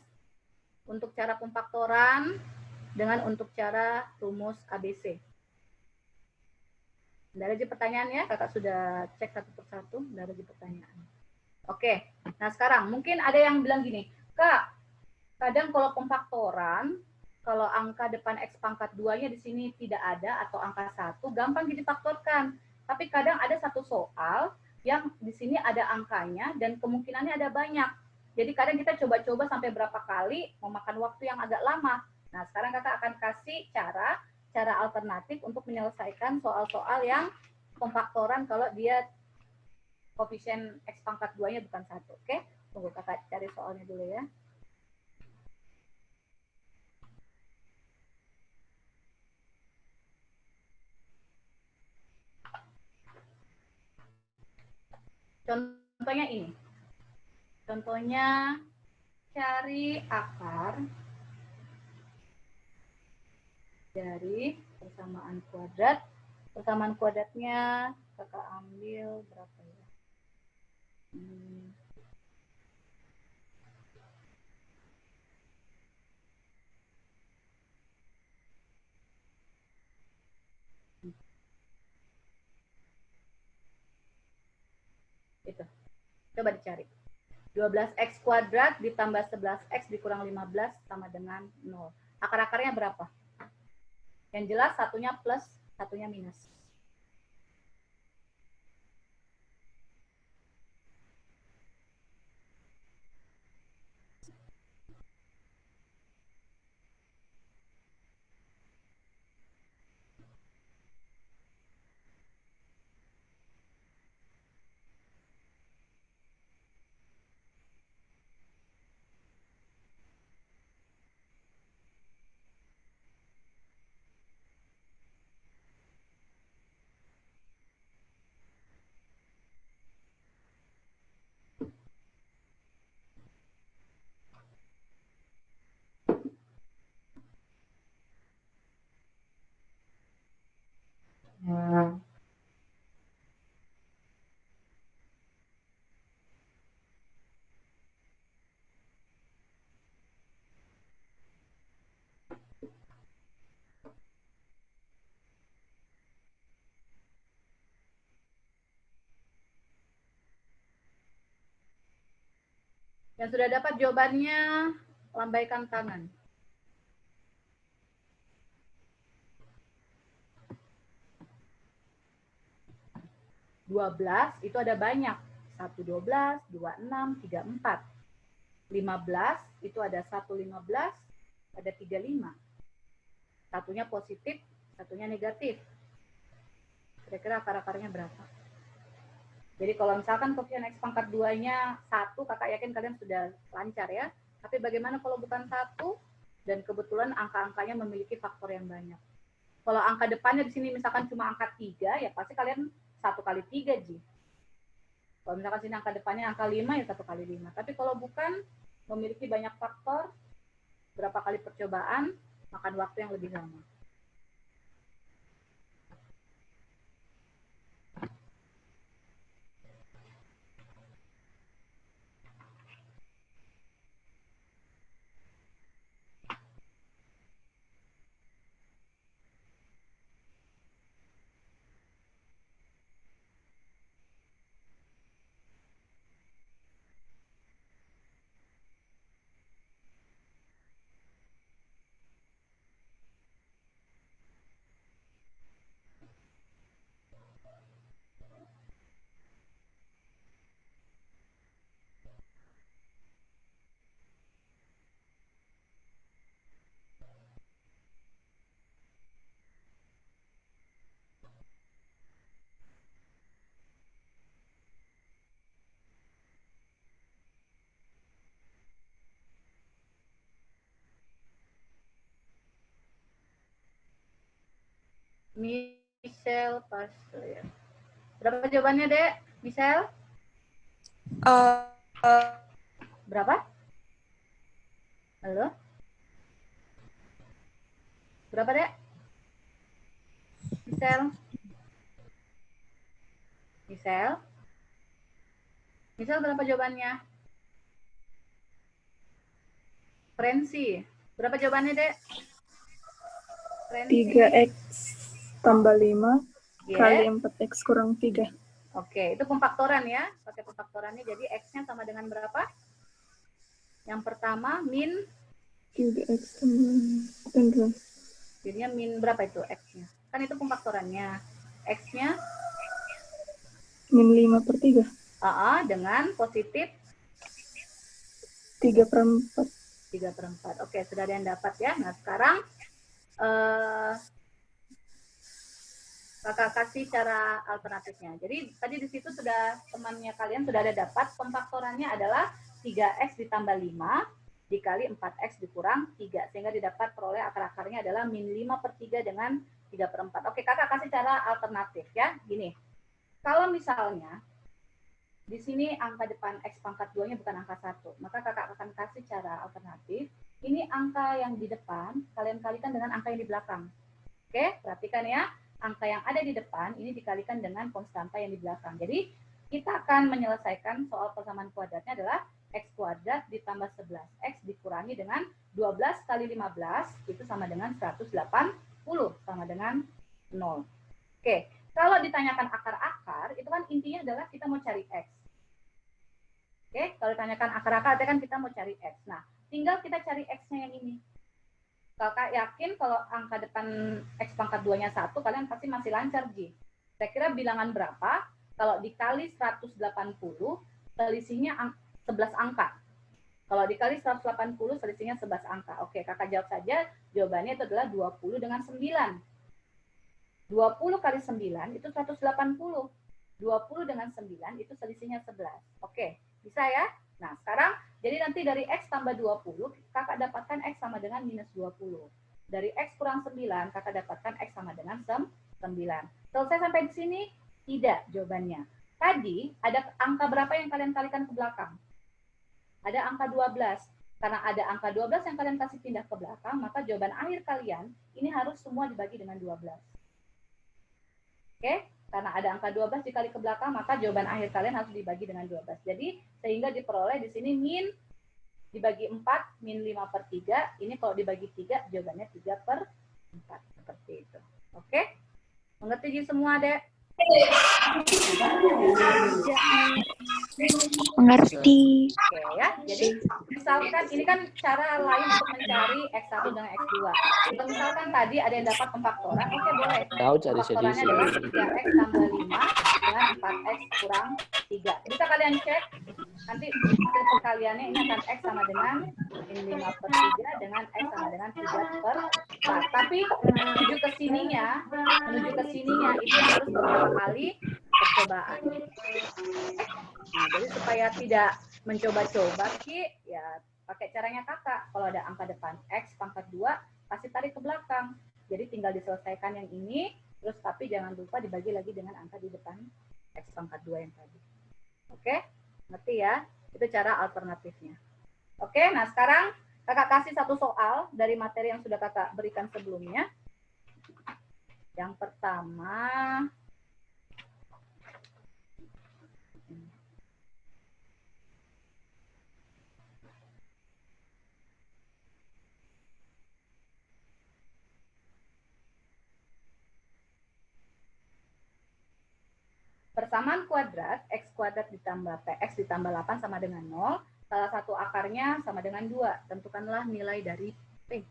Untuk cara pemfaktoran dengan untuk cara rumus ABC. Tidak ada pertanyaan ya, kakak sudah cek satu persatu, tidak ada pertanyaan. Oke, nah sekarang mungkin ada yang bilang gini, Kak, kadang kalau pemfaktoran, kalau angka depan X pangkat 2-nya di sini tidak ada atau angka 1, gampang difaktorkan. Tapi kadang ada satu soal yang di sini ada angkanya dan kemungkinannya ada banyak. Jadi kadang kita coba-coba sampai berapa kali, memakan waktu yang agak lama. Nah, sekarang kakak akan kasih cara alternatif untuk menyelesaikan soal-soal yang pemfaktoran kalau dia koefisien X pangkat 2-nya bukan 1. Oke? Tunggu kakak cari soalnya dulu ya. Contohnya ini. Contohnya cari akar dari persamaan kuadrat. Persamaan kuadratnya kakak ambil berapa ya? Itu. Coba dicari. 12x kuadrat ditambah 11x dikurang 15 sama dengan 0. Akar-akarnya berapa? Yang jelas satunya plus, satunya minus. Yang sudah dapat jawabannya, lambaikan tangan. (12) itu ada banyak. 1, 12, 2, 6, 3, 4. 15 itu ada 1, 15, ada 3, 5. Satunya positif, satunya negatif. Kira-kira akar-akarnya berapa? Jadi kalau misalkan koefisien X pangkat 2-nya 1, kakak yakin kalian sudah lancar ya. Tapi bagaimana kalau bukan 1 dan kebetulan angka-angkanya memiliki faktor yang banyak. Kalau angka depannya di sini misalkan cuma angka 3, ya pasti kalian 1 kali 3, Ji. Kalau misalkan sini angka depannya angka 5, ya 1 kali 5. Tapi kalau bukan, memiliki banyak faktor, berapa kali percobaan, makan waktu yang lebih lama. Michelle Pasir. Berapa jawabannya, Dek? Michelle? Berapa? Halo? Berapa, Dek? Michelle? Michelle? Michelle berapa jawabannya? Frenzy. Berapa jawabannya, Dek? Frenzy. 3x tambah 5 Yeah. kali 4x kurang 3. Oke, itu pemfaktoran ya. Pakai pemfaktorannya, jadi X-nya sama dengan berapa? Yang pertama, min 3x tambah jadinya min berapa itu X-nya? Kan itu pemfaktorannya. X-nya min 5/3. Dengan positif 3/4. 3/4. Oke, sudah ada yang dapat ya. Nah, sekarang kakak kasih cara alternatifnya. Jadi tadi di situ sudah temannya kalian sudah ada dapat pemfaktorannya adalah 3x ditambah 5 dikali 4x dikurang 3. Sehingga didapat peroleh akar-akarnya adalah min 5/3 dengan 3/4. Oke, kakak kasih cara alternatif ya. Gini, kalau misalnya di sini angka depan X pangkat 2-nya bukan angka 1. Maka kakak akan kasih cara alternatif. Ini angka yang di depan, kalian kalikan dengan angka yang di belakang. Oke, perhatikan ya. Angka yang ada di depan, ini dikalikan dengan konstanta yang di belakang. Jadi, kita akan menyelesaikan soal persamaan kuadratnya adalah X kuadrat ditambah 11X dikurangi dengan 12 kali 15, itu sama dengan 180, sama dengan 0. Oke, kalau ditanyakan akar-akar, itu kan intinya adalah kita mau cari X. Oke, kalau ditanyakan akar-akar, itu kan kita mau cari X. Nah, tinggal kita cari X-nya yang ini. Kakak yakin kalau angka depan X pangkat 2-nya 1, kalian pasti masih lancar, Ji. Saya kira bilangan berapa? Kalau dikali 180, selisihnya 11 angka. Kalau dikali 180, selisihnya 11 angka. Oke, kakak jawab saja. Jawabannya itu adalah 20 dengan 9. 20 kali 9 itu 180. 20 dengan 9 itu selisihnya 11. Oke, bisa ya? Nah, sekarang jadi nanti dari X tambah 20, kakak dapatkan X sama dengan minus 20. Dari X kurang 9, kakak dapatkan X sama dengan 9. Selesai sampai di sini? Tidak jawabannya. Tadi ada angka berapa yang kalian kalikan ke belakang? Ada angka 12. Karena ada angka 12 yang kalian kasih pindah ke belakang, maka jawaban akhir kalian ini harus semua dibagi dengan 12. Oke? Karena ada angka 12 dikali ke belakang, maka jawaban akhir kalian harus dibagi dengan 12. Jadi, sehingga diperoleh di sini min dibagi 4, min 5/3. Ini kalau dibagi 3, jawabannya 3/4. Seperti itu. Oke? Mengerti semua, Dek? Mengerti. Oke ya, jadi misalkan ini kan cara lain untuk mencari X1 dengan X2. Kalau misalkan tadi ada yang dapat pemfaktoran, oke boleh. Tahu cari Pemfaktorannya sendiri. adalah 3X tambah 5 dengan 4X kurang 3. Bisa kalian cek, nanti hasil perkaliannya ini akan X sama dengan min 5/3 dengan X sama dengan 3/4. Tapi menuju ke sininya itu harus beberapa kali percobaan. Nah, jadi supaya tidak mencoba-coba, Ki, ya pakai caranya kakak. Kalau ada angka depan X pangkat 2, kasih tarik ke belakang. Jadi tinggal diselesaikan yang ini, terus tapi jangan lupa dibagi lagi dengan angka di depan X pangkat 2 yang tadi. Oke? Ngerti ya? Itu cara alternatifnya. Oke, nah sekarang kakak kasih satu soal dari materi yang sudah kakak berikan sebelumnya. Yang pertama, persamaan kuadrat, X kuadrat ditambah PX ditambah 8 sama dengan 0. Salah satu akarnya sama dengan 2. Tentukanlah nilai dari P.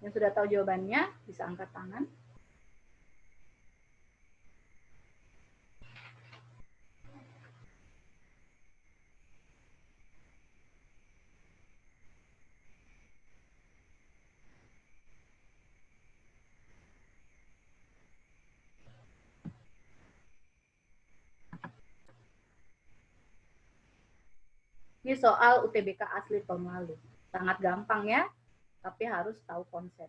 Yang sudah tahu jawabannya, bisa angkat tangan. Ini soal UTBK asli tahun lalu. Sangat gampang ya, tapi harus tahu konsep.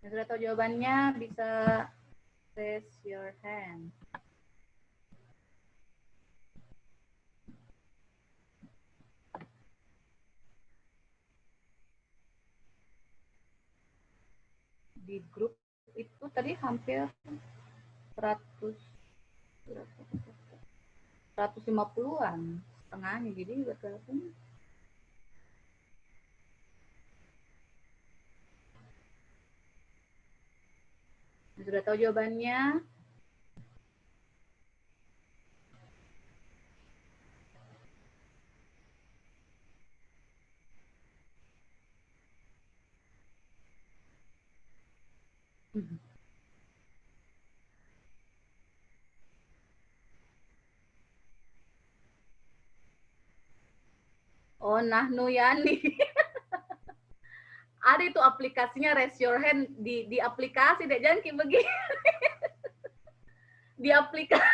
Yang sudah tahu jawabannya bisa raise your hand. Di grup itu tadi hampir 150-an. tengahnya jadi bergabung. Sudah tahu jawabannya? Oh, Nahnu Yani. Ada itu aplikasinya raise your hand di aplikasi deh, jangan kayak begini. Di aplikasi.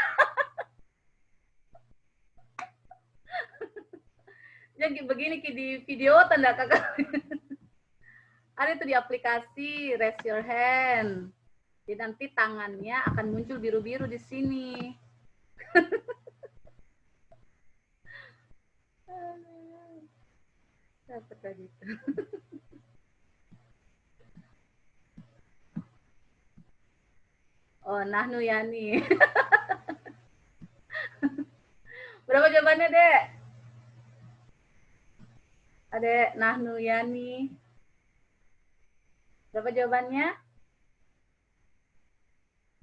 Jangan kayak begini kayak di video tanda kakak. Ada itu di aplikasi raise your hand. Jadi nanti tangannya akan muncul biru-biru di sini. Dapat lagi itu. Oh, Nahnu Yani. Berapa jawabannya, Dek? Adek Nahnu Yani. Berapa jawabannya?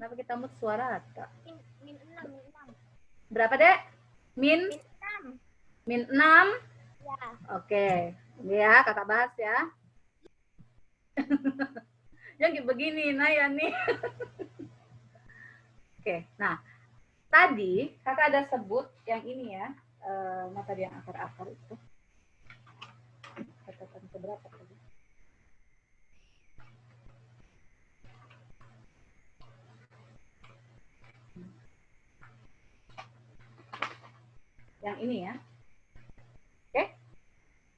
Kenapa kita mut suara Kak? Min 6, min 6. Berapa, Dek? Min 6. min 6. Ya. Oke. Ya, Kakak bahas ya. Jangan kayak begini, nah ya nih. Oke, nah tadi kakak ada sebut yang ini ya, tadi yang akar-akar itu. Katakan seberapa tadi? Yang ini ya. Oke.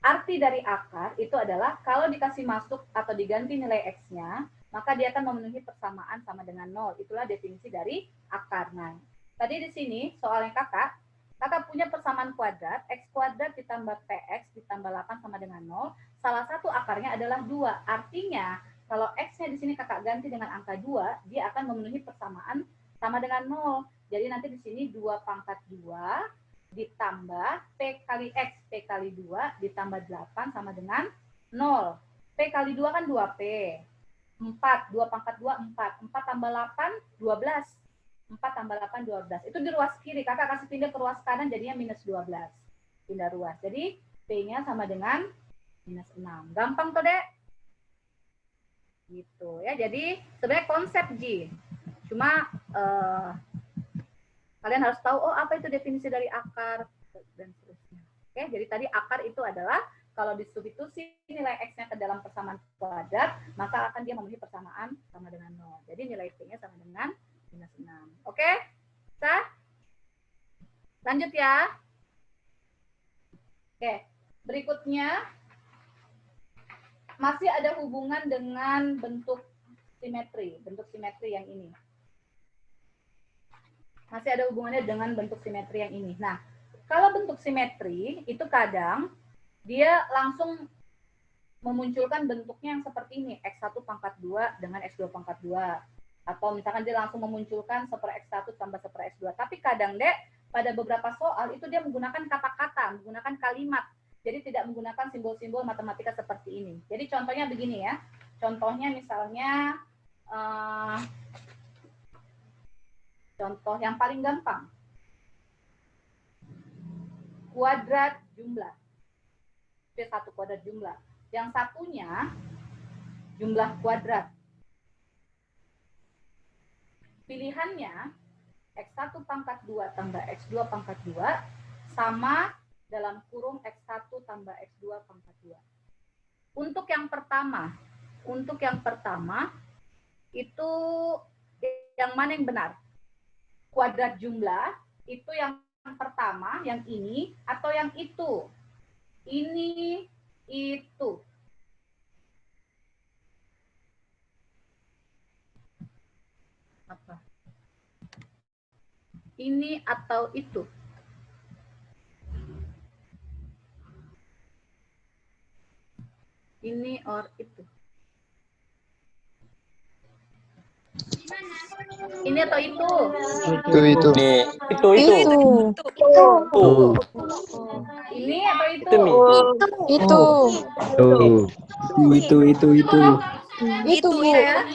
Arti dari akar itu adalah kalau dikasih masuk atau diganti nilai X-nya, maka dia akan memenuhi persamaan sama dengan 0. Itulah definisi dari akar. Nah, tadi di sini soalnya kakak punya persamaan kuadrat, X kuadrat ditambah PX ditambah 8 sama dengan 0. Salah satu akarnya adalah 2. Artinya, kalau X-nya di sini kakak ganti dengan angka 2, dia akan memenuhi persamaan sama dengan 0. Jadi nanti di sini 2 pangkat 2 ditambah P kali X, P kali 2 ditambah 8 sama dengan 0. P kali 2 kan 2P. 4, 2 pangkat 2, 4. 4 tambah 8, 12. 4 tambah 8, 12. Itu di ruas kiri. Kakak kasih pindah ke ruas kanan, jadinya minus 12. Pindah ruas. Jadi, P-nya sama dengan minus 6. Gampang tuh, Dek? Gitu ya. Jadi, sebenarnya konsep G. Cuma, kalian harus tahu, oh apa itu definisi dari akar, dan seterusnya. Oke, jadi tadi akar itu adalah kalau disubstitusi nilai X-nya ke dalam persamaan kuadrat, maka akan dia memenuhi persamaan sama dengan 0. Jadi nilai P-nya sama dengan minus 6. Oke? Bisa? Lanjut ya. Oke, berikutnya masih ada hubungan dengan bentuk simetri yang ini. Masih ada hubungannya dengan bentuk simetri yang ini. Nah, kalau bentuk simetri itu kadang dia langsung memunculkan bentuknya yang seperti ini, X1 pangkat 2 dengan X2 pangkat 2. Atau misalkan dia langsung memunculkan 1/X1 tambah 1/X2. Tapi kadang, Dek, pada beberapa soal itu dia menggunakan kata-kata, menggunakan kalimat. Jadi tidak menggunakan simbol-simbol matematika seperti ini. Jadi contohnya begini ya. Contohnya misalnya, contoh yang paling gampang. Kuadrat jumlah. P1 kuadrat jumlah. Yang satunya jumlah kuadrat. Pilihannya X1 pangkat 2 tambah X2 pangkat 2 sama dalam kurung X1 tambah X2 pangkat 2. Untuk yang pertama itu yang mana yang benar? Kuadrat jumlah itu yang pertama, yang ini atau yang itu? Ini, itu. Apa? Ini atau itu? Ini or itu? Ini atau itu? Itu. Nih, itu. Ini atau itu? Itu Mi. Itu. Itu. Itu Mi. Ya.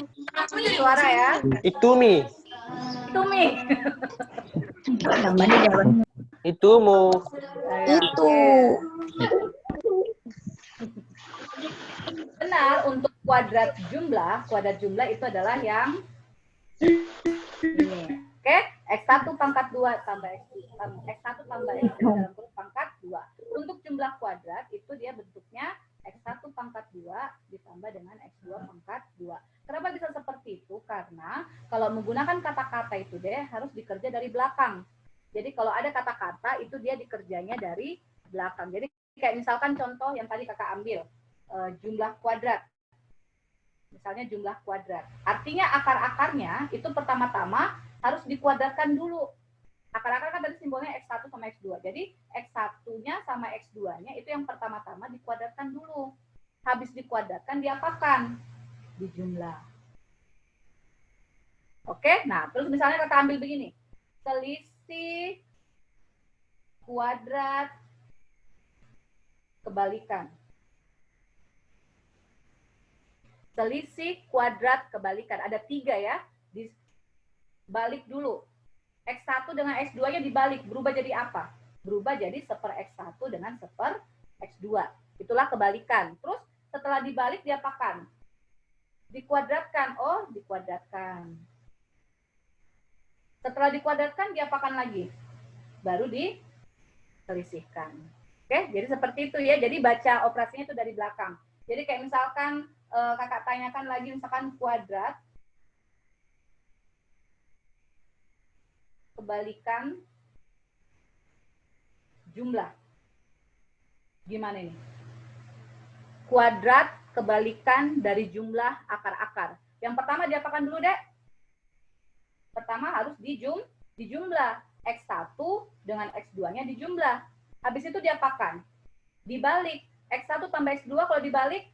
Suara ya. Itu Mi. Itu Mi. Itumu. Itu. Benar, untuk kuadrat jumlah itu adalah yang ini. Oke, X1 pangkat 2 tambah X1 tambah X2 dalam kurung pangkat 2. Untuk jumlah kuadrat itu dia bentuknya X1 pangkat 2 ditambah dengan X2 pangkat 2. Kenapa bisa seperti itu? Karena kalau menggunakan kata-kata itu deh harus dikerja dari belakang. Jadi kalau ada kata-kata itu dia dikerjanya dari belakang. Jadi kayak misalkan contoh yang tadi kakak ambil, jumlah kuadrat. Misalnya jumlah kuadrat. Artinya akar-akarnya itu pertama-tama harus dikuadratkan dulu. Akar-akar kan tadi simbolnya X1 sama X2. Jadi X1-nya sama X2-nya itu yang pertama-tama dikuadratkan dulu. Habis dikuadratkan diapakan? Dijumlah. Oke, nah terus misalnya kakak ambil begini. Selisih kuadrat kebalikan. Selisih kuadrat kebalikan. Ada 3 ya. Dibalik dulu. X1 dengan X2-nya dibalik. Berubah jadi apa? Berubah jadi seper X1 dengan seper X2. Itulah kebalikan. Terus setelah dibalik diapakan? Dikuadratkan. Oh, dikuadratkan. Setelah dikuadratkan diapakan lagi? Baru diselisihkan. Oke, jadi seperti itu ya. Jadi baca operasinya itu dari belakang. Jadi kayak misalkan kakak tanyakan lagi misalkan kuadrat kebalikan jumlah. Gimana ini? Kuadrat kebalikan dari jumlah akar-akar. Yang pertama diapakan dulu, Dek? Pertama harus dijumlah. X1 dengan X2-nya dijumlah. Habis itu diapakan? Dibalik. X1 tambah X2 kalau dibalik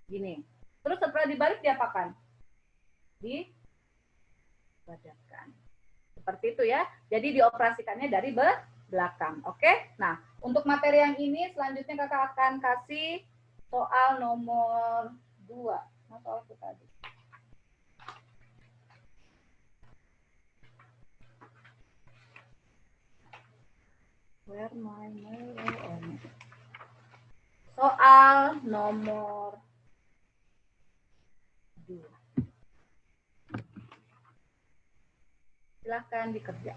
gini. Terus setelah dibalik diapakan? Dikuadratkan. Seperti itu ya. Jadi dioperasikannya dari belakang. Oke? Nah, untuk materi yang ini selanjutnya kakak akan kasih soal nomor 2. Nah, soal itu tadi. Where my mail? Soal nomor 2. Silahkan dikerja.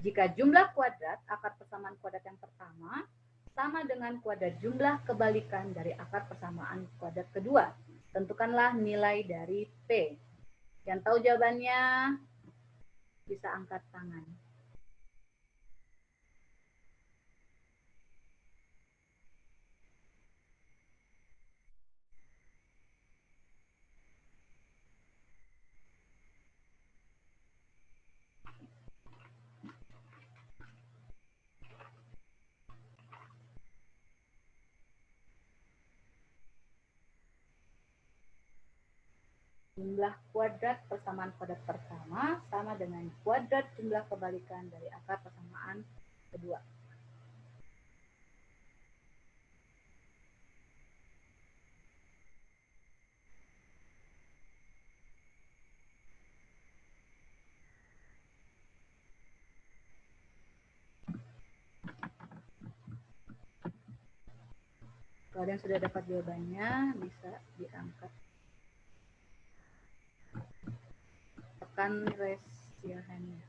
Jika jumlah kuadrat akar persamaan kuadrat yang pertama sama dengan kuadrat jumlah kebalikan dari akar persamaan kuadrat kedua, tentukanlah nilai dari P. Yang tahu jawabannya bisa angkat tangan. Jumlah kuadrat persamaan kuadrat pertama sama dengan kuadrat jumlah kebalikan dari akar persamaan kedua. Kalau yang sudah dapat jawabannya bisa diangkat. Tekan raise your hand.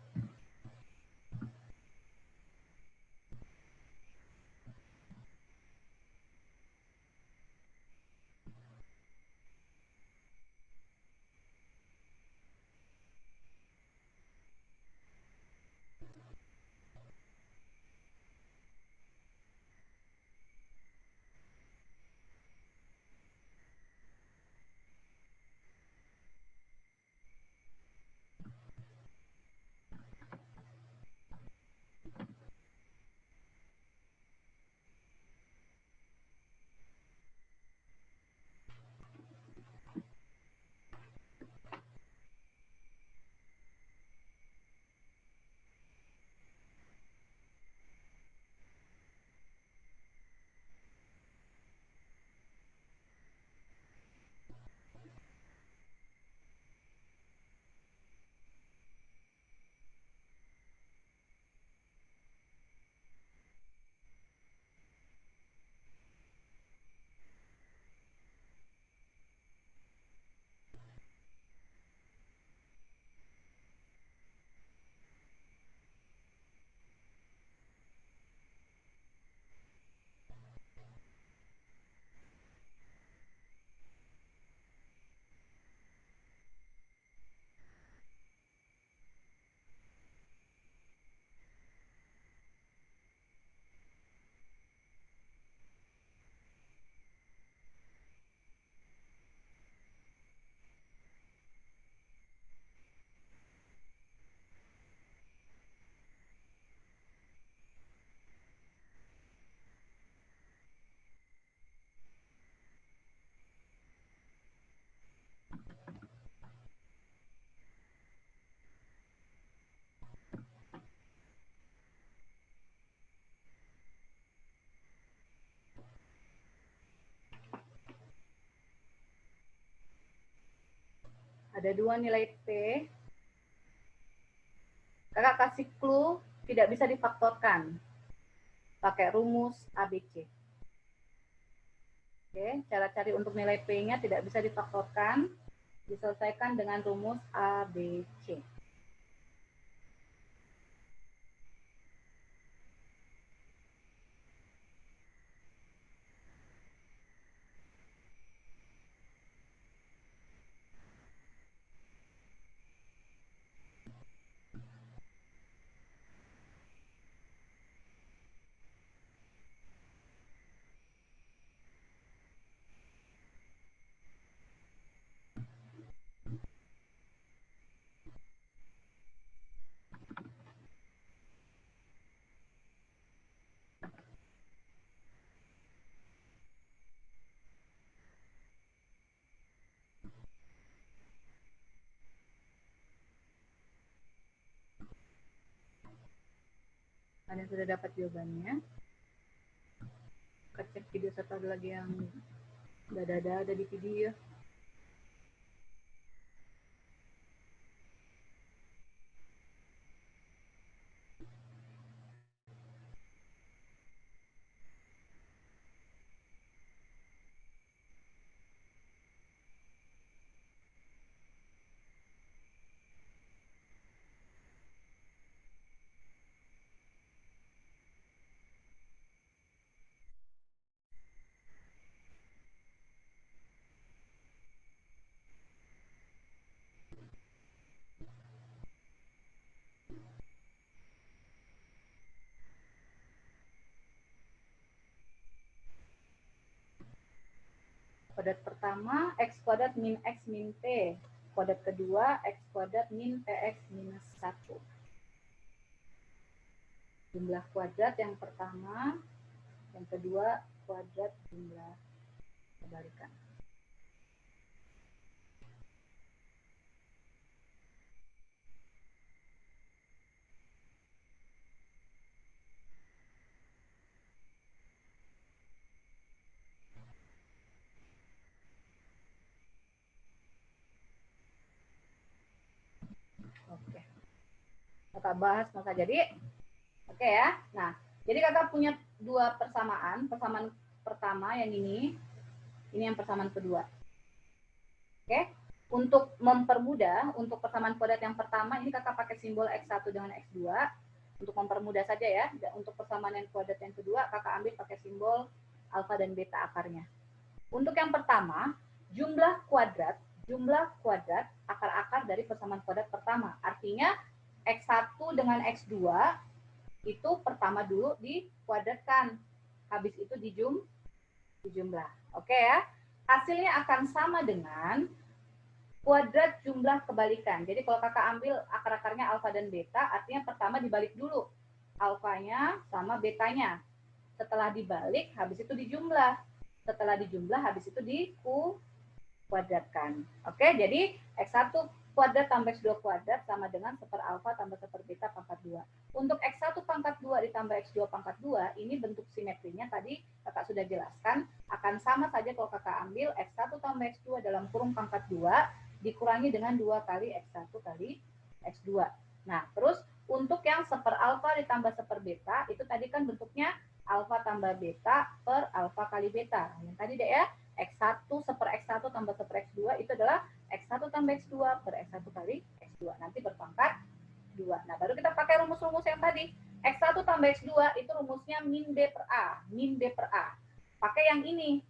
Ada 2 nilai P. Kakak kasih clue, tidak bisa difaktorkan. Pakai rumus ABC. Oke, cara cari untuk nilai P-nya tidak bisa difaktorkan. Diselesaikan dengan rumus ABC. Ada yang sudah dapat jawabannya? Cek video satu lagi yang ada di video. Kuadrat pertama, X kuadrat min X min P. Kuadrat kedua, X kuadrat min PX minus 1. Jumlah kuadrat yang pertama, yang kedua kuadrat jumlah kebalikan. Oke. Kakak bahas masa jadi. Oke ya. Nah, jadi kakak punya 2 persamaan. Persamaan pertama yang ini yang persamaan kedua. Oke. Untuk mempermudah, untuk persamaan kuadrat yang pertama, ini kakak pakai simbol X1 dengan X2. Untuk mempermudah saja ya. Untuk persamaan yang kuadrat yang kedua, kakak ambil pakai simbol alfa dan beta akarnya. Untuk yang pertama, jumlah kuadrat akar-akar dari persamaan kuadrat pertama. Artinya X1 dengan X2 itu pertama dulu dikuadratkan. Habis itu dijumlah. Oke ya. Hasilnya akan sama dengan kuadrat jumlah kebalikan. Jadi kalau kakak ambil akar-akarnya alfa dan beta, artinya pertama dibalik dulu. Alfanya sama betanya. Setelah dibalik, habis itu dijumlah. Setelah dijumlah, habis itu dikuadratkan. Oke, jadi X1 kuadrat tambah X2 kuadrat sama dengan 1 alfa tambah 1 beta pangkat 2. Untuk X1 pangkat 2 ditambah X2 pangkat 2, ini bentuk simetrinya tadi kakak sudah jelaskan, akan sama saja kalau kakak ambil X1 tambah X2 dalam kurung pangkat 2, dikurangi dengan 2 kali X1 kali X2. Nah, terus untuk yang 1 alfa ditambah 1 beta, itu tadi kan bentuknya alfa tambah beta per alfa kali beta. Yang tadi deh ya, X1 per X1 tambah 1 X2 itu adalah X1 tambah X2 per X1 kali X2. Nanti berpangkat 2. Nah, baru kita pakai rumus-rumus yang tadi. X1 tambah X2 itu rumusnya min B per A. Min B per A. Pakai yang ini.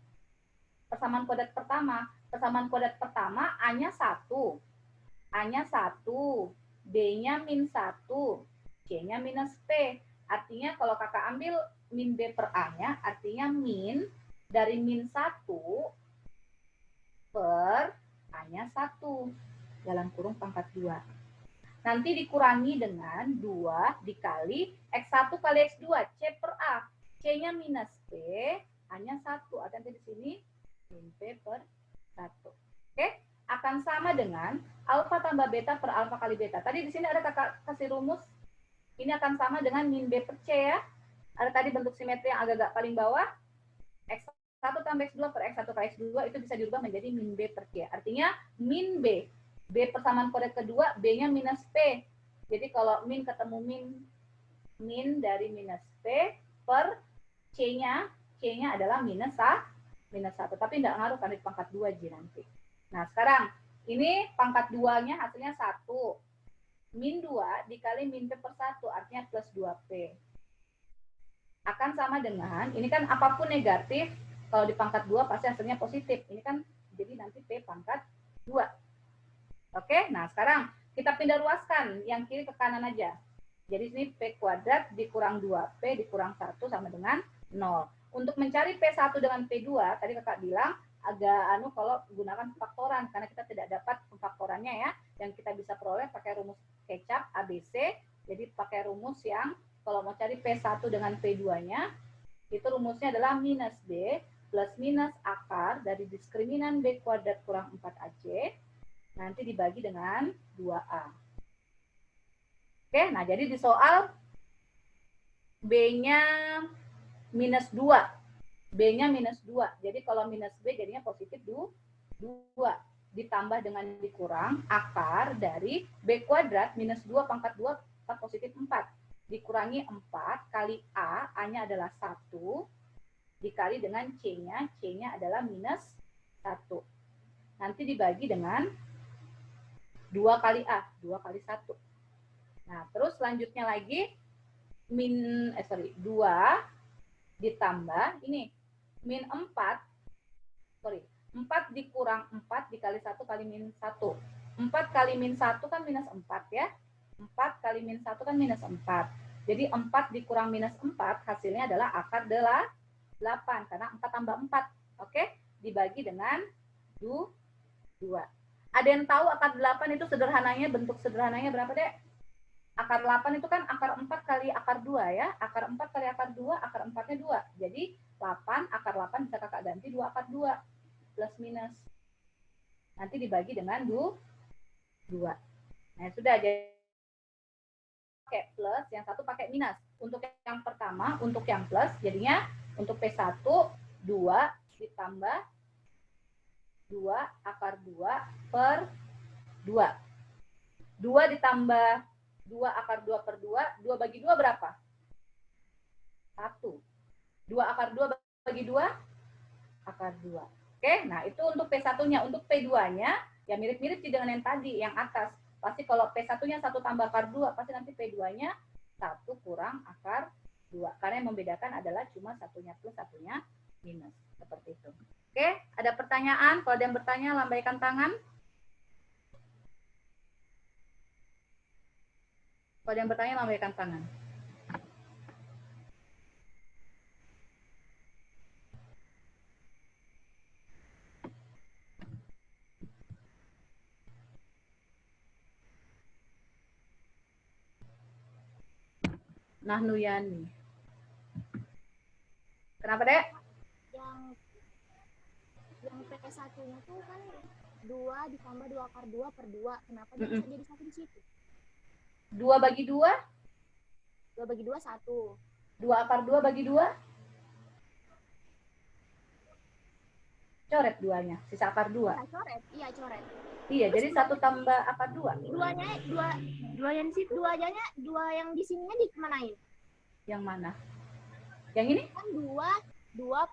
Persamaan kuadrat pertama. Persamaan kuadrat pertama A-nya 1. A-nya 1. B-nya min 1. C-nya minus P. Artinya kalau kakak ambil min B per A-nya, artinya min dari min 1 per A-nya 1 dalam kurung pangkat 2. Nanti dikurangi dengan 2 dikali X1 kali X2, C per A. C-nya minus P, A-nya 1. Artinya di sini min P per 1. Oke? Akan sama dengan alfa tambah beta per alfa kali beta. Tadi di sini ada kakak kasih rumus. Ini akan sama dengan min B per C ya. Ada tadi bentuk simetri yang agak-agak paling bawah. X1 tambah X2 per X1 kali X2 itu bisa dirubah menjadi min B per C. Artinya min B B persamaan kode kedua, B-nya minus P. Jadi kalau min ketemu min dari minus P per C-nya adalah minus 1. Tapi tidak ngaruh kan di pangkat 2 J nanti. Nah, sekarang ini pangkat 2-nya hasilnya 1. Min 2 dikali min P per 1, artinya plus 2P. Akan sama dengan, ini kan apapun negatif, kalau di pangkat 2 pasti hasilnya positif. Ini kan jadi nanti P pangkat 2. Oke, nah sekarang kita pindah ruaskan yang kiri ke kanan aja. Jadi sini P kuadrat dikurang 2P dikurang 1 sama dengan 0. Untuk mencari P1 dengan P2, tadi kakak bilang agak kalau gunakan pemfaktoran, karena kita tidak dapat pemfaktorannya ya. Yang kita bisa peroleh pakai rumus kecap ABC. Jadi pakai rumus yang kalau mau cari P1 dengan P2-nya, itu rumusnya adalah minus B plus minus akar dari diskriminan B kuadrat kurang 4AC, nanti dibagi dengan 2A. Oke, nah jadi di soal B-nya minus 2. B-nya minus 2. Jadi kalau minus B jadinya positif 2. Ditambah dengan dikurang akar dari B kuadrat minus 2 pangkat 2 positif 4. Dikurangi 4 kali A, A-nya adalah 1, dikali dengan C-nya, C-nya adalah minus 1. Nanti dibagi dengan 2 kali A, 2 kali 1. Nah, terus selanjutnya lagi, 2 ditambah, ini, min 4, 4 dikurang 4 dikali 1 kali min 1. 4 kali min 1 kan minus 4 ya. 4 kali min 1 kan minus 4. Jadi 4 dikurang minus 4 hasilnya adalah akar 8. Karena 4 tambah 4. Oke? Dibagi dengan 2. Ada yang tahu akar 8 itu sederhananya, bentuk sederhananya berapa, Dek? Akar 8 itu kan akar 4 kali akar 2 ya. Akar 4 kali akar 2, akar 4-nya 2. Jadi 8, akar 8 bisa kakak ganti 2 akar 2. Plus minus. Nanti dibagi dengan 2. Nah, sudah. Jadi pakai plus, yang satu pakai minus. Untuk yang pertama, untuk yang plus, jadinya untuk P1, 2 ditambah 2 akar 2 per 2. 2 ditambah 2 akar 2 per 2, 2 bagi 2 berapa? 1. 2 akar 2 bagi 2, akar 2. Oke, nah itu untuk P1-nya. Untuk P2-nya, ya mirip-mirip dengan yang tadi, yang atas. Pasti kalau P1-nya 1 tambah akar 2, pasti nanti P2-nya 1 kurang akar 2. Karena yang membedakan adalah cuma satunya plus, satunya minus. Seperti itu. Oke, ada pertanyaan? Kalau ada yang bertanya, lambaikan tangan. Kalau ada yang bertanya, lambaikan tangan. Nahnuyani. Kenapa, Dek? Yang P1-nya tuh kan 2 ditambah 2 akar 2 per 2. Kenapa dia bisa jadi 1 di situ? 2 bagi 2? 2 bagi 2, 1. 2 akar 2 bagi 2? Coret 2-nya, sisa akar 2. Iya, coret. Iya, coret. Iya, jadi 1 tambah akar 2. Dua yang di sininya dikemanain? Yang mana? Yang ini? Kan 2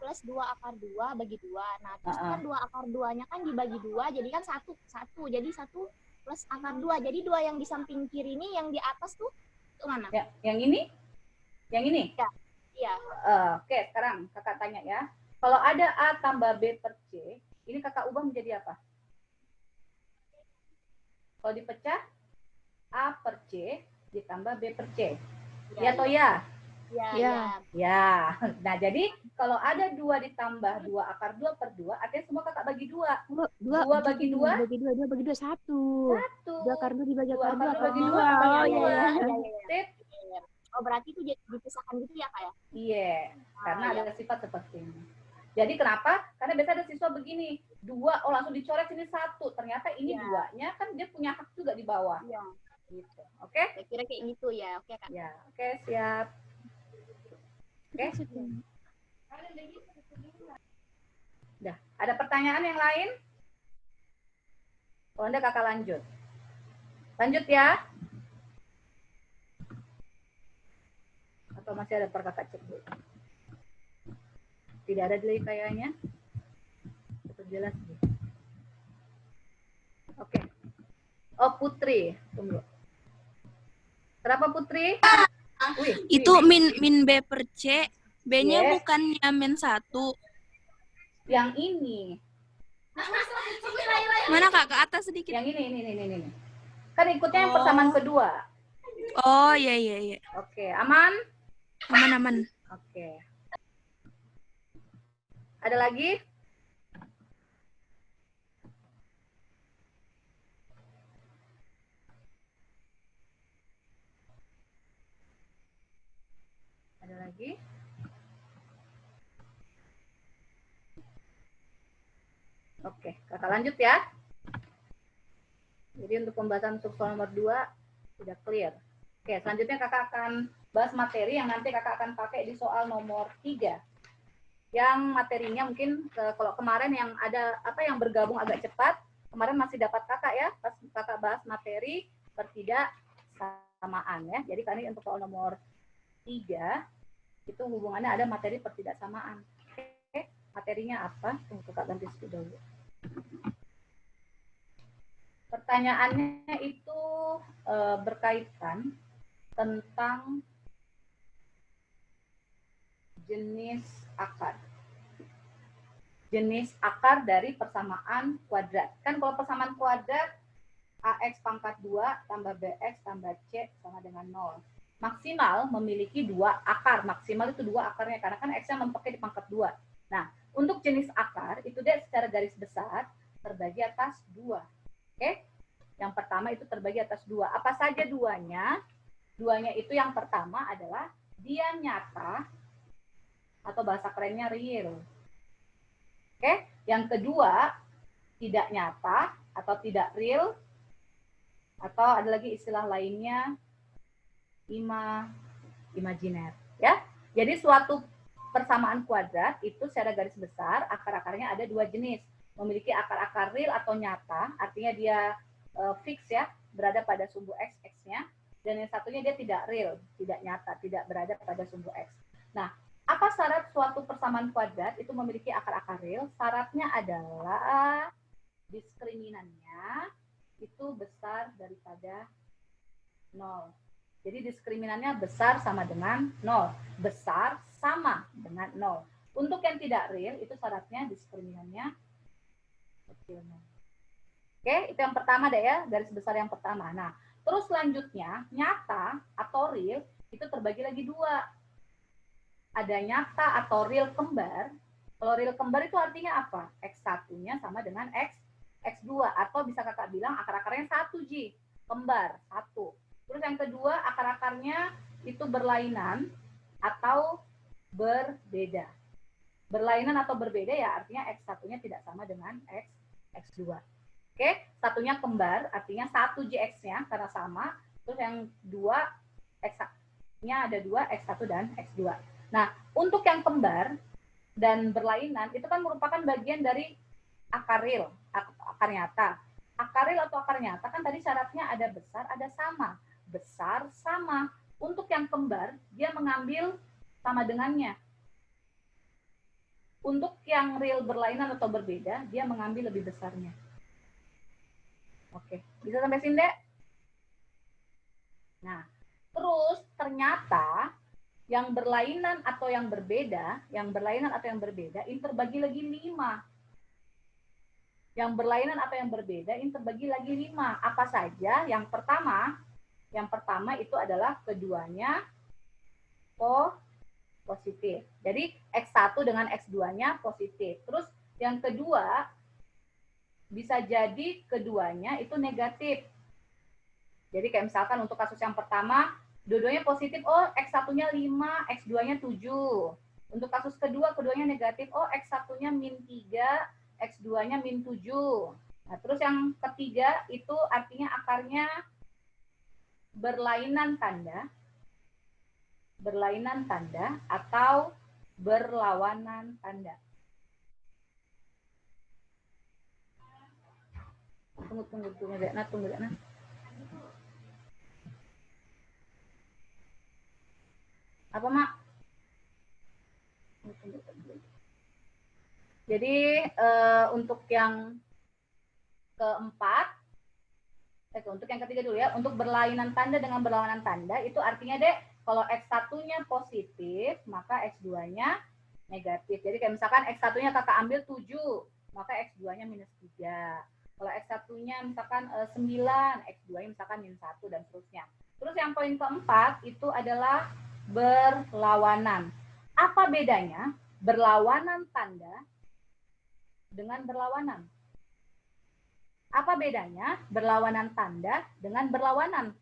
plus 2 akar 2 bagi 2. Nah, terus kan 2 akar 2-nya kan dibagi 2, jadi kan 1. Jadi 1 plus akar 2. Jadi 2 yang di samping kiri ini, yang di atas tuh mana? Ya, yang ini? Yang ini? Ya. Iya. Oke, sekarang kakak tanya ya. Kalau ada A tambah B per C, ini kakak ubah menjadi apa? Kalau dipecah, A per C ditambah B per C. Ya atau ya? Ya. Ya. Nah, jadi kalau ada 2 ditambah 2 akar 2 per 2, artinya semua kakak bagi 2. 2 bagi 2? 2 bagi 2, 1. 1. 2 akar 2 dibagi akar 2. Bagi 2. Oh, iya. Sip. Oh, berarti itu dipisahkan gitu ya, Kak ya? Iya, karena ada sifat seperti ini. Jadi kenapa? Karena biasa ada siswa begini, 2, oh langsung dicoret sini 1. Ternyata ini 2-nya kan dia punya hak juga di bawah. Iya. Gitu. Oke? Saya kira kayak gitu ya. Oke, Kak. Ya, oke, siap. Oke. Udah, ada pertanyaan yang lain? Kalau enggak kakak lanjut. Lanjut ya. Atau masih ada kakak cek dulu. Tidak ada delay kayaknya. Tetap jelas. Oke. Oh, Putri. Tunggu. Kenapa Putri? Itu min B per C, B-nya Yes. bukannya min 1. Yang ini. Mana Kak? Ke atas sedikit. Yang ini. Kan ikutnya yang persamaan kedua. Oh, iya. Oke, aman? Aman. Oke. Ada lagi? Ada lagi? Oke, kakak lanjut ya. Jadi untuk pembahasan soal nomor 2 sudah clear. Oke, selanjutnya kakak akan bahas materi yang nanti kakak akan pakai di soal nomor 3. Yang materinya mungkin kalau kemarin yang ada yang bergabung agak cepat, kemarin masih dapat kakak ya, pas kakak bahas materi pertidaksamaan ya. Jadi kali untuk soal nomor 3 itu hubungannya ada materi pertidaksamaan. Oke, materinya apa? Tunggu kakak ganti speed dulu. Pertanyaannya itu berkaitan tentang jenis akar. Jenis akar dari persamaan kuadrat. Kan kalau persamaan kuadrat, AX pangkat 2 tambah BX tambah C sama dengan 0. Maksimal memiliki 2 akar. Maksimal itu 2 akarnya, karena kan X-nya mempaknya di pangkat 2. Nah, untuk jenis akar, itu dia secara garis besar terbagi atas 2. Oke? Yang pertama itu terbagi atas 2. Apa saja duanya? Duanya itu yang pertama adalah dia nyata, atau bahasa kerennya real. Oke, yang kedua tidak nyata atau tidak real, atau ada lagi istilah lainnya imajiner. Ya, jadi suatu persamaan kuadrat itu secara garis besar akar-akarnya ada 2 jenis, memiliki akar-akar real atau nyata, artinya dia fix ya, berada pada sumbu x, x-nya, dan yang satunya dia tidak real, tidak nyata, tidak berada pada sumbu x. Nah, apa syarat suatu persamaan kuadrat itu memiliki akar-akar real? Syaratnya adalah diskriminannya itu besar daripada 0. Jadi diskriminannya besar sama dengan 0. Besar sama dengan 0. Untuk yang tidak real, itu syaratnya diskriminannya kecil 0. Oke, itu yang pertama deh ya, garis besar yang pertama. Nah, terus selanjutnya, nyata atau real itu terbagi lagi 2. Ada nyata atau real kembar. Kalau real kembar itu artinya apa? X1-nya sama dengan X2. Atau bisa kakak bilang akar-akarnya 1, Ji. Kembar, 1. Terus yang kedua, akar-akarnya itu berlainan atau berbeda. Berlainan atau berbeda ya artinya X1-nya tidak sama dengan X2. Oke, satunya kembar, artinya 1 JX-nya karena sama. Terus yang 2, X-nya ada 2, X1 dan X2. Nah, untuk yang kembar dan berlainan, itu kan merupakan bagian dari akar real, akar nyata. Akar real atau akar nyata kan tadi syaratnya ada besar, ada sama. Besar, sama. Untuk yang kembar, dia mengambil sama dengannya. Untuk yang real berlainan atau berbeda, dia mengambil lebih besarnya. Oke, bisa sampai sini, Dek? Nah, terus ternyata yang berlainan atau yang berbeda, ini terbagi lagi 5. Yang berlainan atau yang berbeda ini terbagi lagi 5. Apa saja? Yang pertama itu adalah keduanya positif. Jadi X1 dengan X2-nya positif. Terus yang kedua bisa jadi keduanya itu negatif. Jadi kayak misalkan untuk kasus yang pertama, dua-duanya positif, oh X1-nya 5, X2-nya 7. Untuk kasus kedua, keduanya negatif, oh X1-nya -3, X2-nya -7. Nah, terus yang ketiga itu artinya akarnya berlainan tanda atau berlawanan tanda. Tunggu, Dekna, tunggu, Dekna. Apa, Mak? Jadi, untuk yang keempat, untuk yang ketiga dulu ya, untuk berlainan tanda dengan berlawanan tanda, itu artinya, Dek, kalau X1-nya positif, maka X2-nya negatif. Jadi kayak misalkan X1-nya kakak ambil 7, maka X2-nya -3. Kalau X1-nya misalkan 9, X2-nya misalkan -1, dan seterusnya. Terus yang poin keempat, itu adalah berlawanan. Apa bedanya berlawanan tanda dengan berlawanan? Apa bedanya berlawanan tanda dengan berlawanan?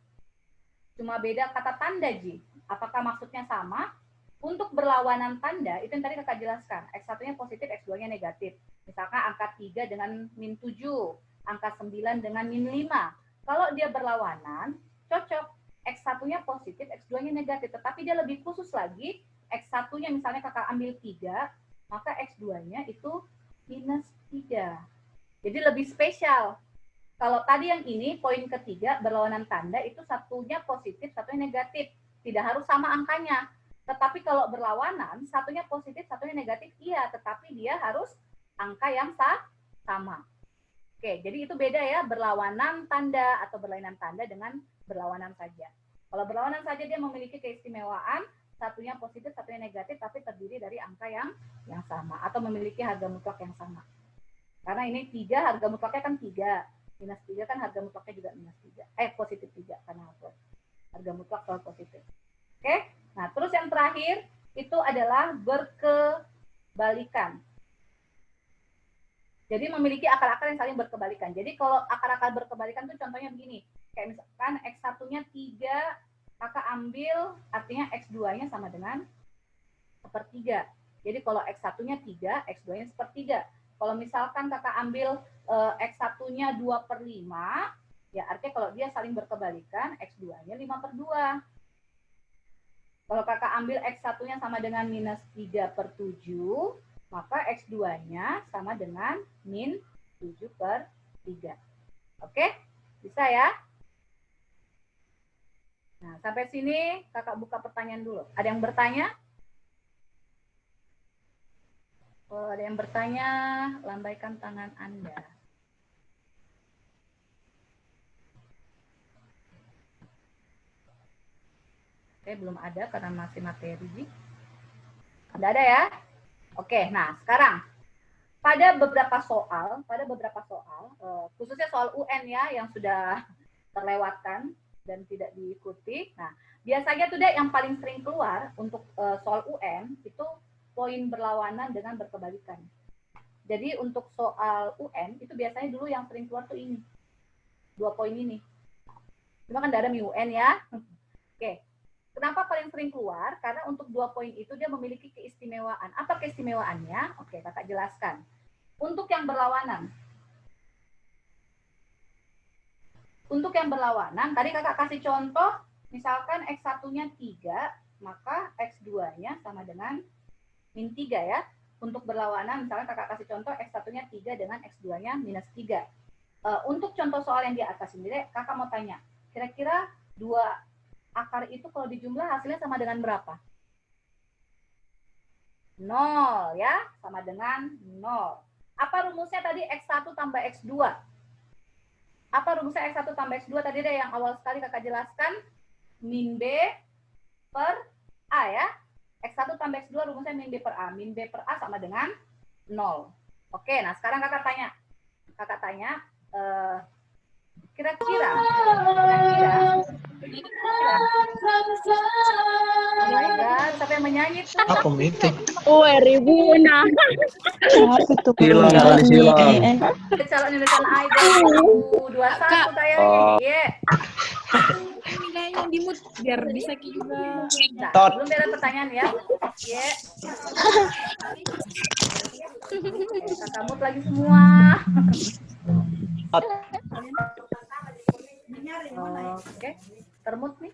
Cuma beda kata tanda, Ji. Apakah maksudnya sama? Untuk berlawanan tanda, itu yang tadi kakak jelaskan. X1-nya positif, X2-nya negatif. Misalkan angka 3 dengan -7, angka 9 dengan -5. Kalau dia berlawanan, cocok. X1-nya positif, X2-nya negatif. Tetapi dia lebih khusus lagi, X1-nya misalnya kakak ambil 3, maka X2-nya itu -3. Jadi lebih spesial. Kalau tadi yang ini, poin ketiga, berlawanan tanda, itu satunya positif, satunya negatif. Tidak harus sama angkanya. Tetapi kalau berlawanan, satunya positif, satunya negatif, iya. Tetapi dia harus angka yang sama. Oke, jadi itu beda ya, berlawanan tanda atau berlainan tanda dengan berlawanan saja. Kalau berlawanan saja dia memiliki keistimewaan, satunya positif, satunya negatif, tapi terdiri dari angka yang sama. Atau memiliki harga mutlak yang sama. Karena ini 3, harga mutlaknya kan 3. -3 kan harga mutlaknya juga -3. Positif 3, karena harga mutlak selalu positif. Oke, nah terus yang terakhir, itu adalah berkebalikan. Jadi memiliki akar-akar yang saling berkebalikan. Jadi kalau akar-akar berkebalikan itu contohnya begini. Kayak misalkan X1-nya 3, kakak ambil, artinya X2-nya sama dengan 1/3. Jadi kalau X1-nya 3, X2-nya 1/3. Kalau misalkan kakak ambil X1-nya 2/5, ya artinya kalau dia saling berkebalikan, X2-nya 5/2. Kalau kakak ambil X1-nya sama dengan -3/7, maka X2-nya sama dengan -7/3. Oke? Bisa ya? Nah, sampai sini kakak buka pertanyaan dulu. Ada yang bertanya? Kalau ada yang bertanya, lambaikan tangan Anda. Oke, belum ada karena masih materi. Tidak ada ya? Oke, nah sekarang pada beberapa soal, khususnya soal UN ya yang sudah terlewatkan dan tidak diikuti. Nah, biasanya tuh deh yang paling sering keluar untuk soal UN itu poin berlawanan dengan berkebalikan. Jadi untuk soal UN itu biasanya dulu yang sering keluar tuh ini. 2 poin ini. Cuma kan tidak ada UN ya. Oke. Kenapa paling sering keluar? Karena untuk 2 poin itu dia memiliki keistimewaan. Apa keistimewaannya? Oke, kakak jelaskan. Untuk yang berlawanan. Untuk yang berlawanan, tadi kakak kasih contoh, misalkan X1-nya 3, maka X2-nya sama dengan -3 ya. Untuk berlawanan, misalkan kakak kasih contoh X1-nya 3 dengan X2-nya -3. Untuk contoh soal yang di atas sendiri, kakak mau tanya, kira-kira 2 akar itu kalau dijumlah hasilnya sama dengan berapa? 0 ya, sama dengan 0. Apa rumusnya tadi X1 tambah X2? Apa rumusnya X1 tambah X2 tadi deh yang awal sekali kakak jelaskan? Min B per A ya. X1 tambah X2 rumusnya min B per A. Min B per A sama dengan 0. Oke, nah sekarang kakak tanya. Kira-kira oh my god, siapa yang menyanyi tuh? Apa itu? Ribuna. Silang kali silang. Calon Indonesian Idol 2021 kayaknya. Iya. Ini kayaknya di mute biar bisa juga. Nah, belum ada pertanyaan ya. Iya. Kakak mute lagi semua. Oke, termut nih.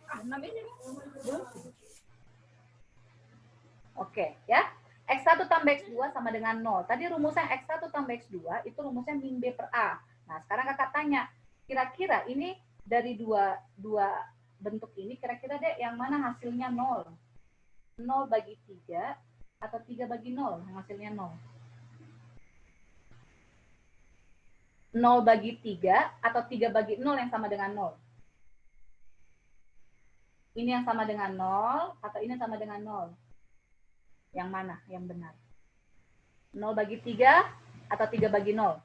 Oke, ya. X1 tambah X2 sama dengan 0. Tadi rumusnya X1 tambah X2 itu rumusnya min B per A. Nah, sekarang kakak tanya, kira-kira ini dari dua bentuk ini, kira-kira deh yang mana hasilnya 0? 0 bagi 3 atau 3 bagi 0 yang hasilnya 0? 0 bagi 3 atau 3 bagi 0 yang sama dengan 0? Ini yang sama dengan 0 atau ini sama dengan 0? Yang mana yang benar? 0 bagi 3 atau 3 bagi 0?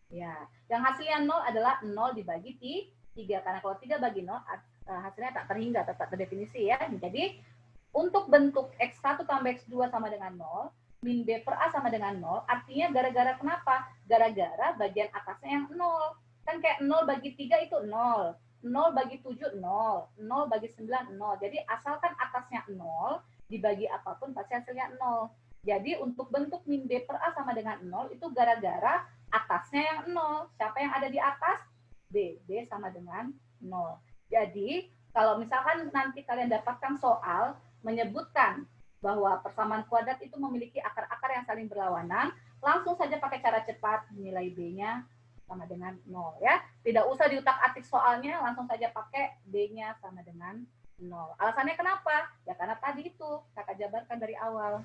Ya, yang hasilnya 0 adalah 0 dibagi 3. Karena kalau 3 bagi 0, hasilnya tak terhingga, tak terdefinisi ya. Jadi, untuk bentuk X1 tambah X2 sama dengan 0, min B per A sama dengan 0, artinya gara-gara kenapa? Gara-gara bagian atasnya yang 0. Kan kayak 0 bagi 3 itu 0. 0 bagi 7, 0. 0 bagi 9, 0. Jadi, asalkan atasnya 0, dibagi apapun pasti hasilnya 0. Jadi, untuk bentuk min B per A sama dengan 0, itu gara-gara atasnya yang 0. Siapa yang ada di atas? B. B sama dengan 0. Jadi, kalau misalkan nanti kalian dapatkan soal menyebutkan bahwa persamaan kuadrat itu memiliki akar-akar yang saling berlawanan, langsung saja pakai cara cepat, nilai B-nya sama dengan 0 ya. Tidak usah diutak-atik soalnya, langsung saja pakai B-nya sama dengan 0. Alasannya kenapa? Ya karena tadi itu kakak jabarkan dari awal.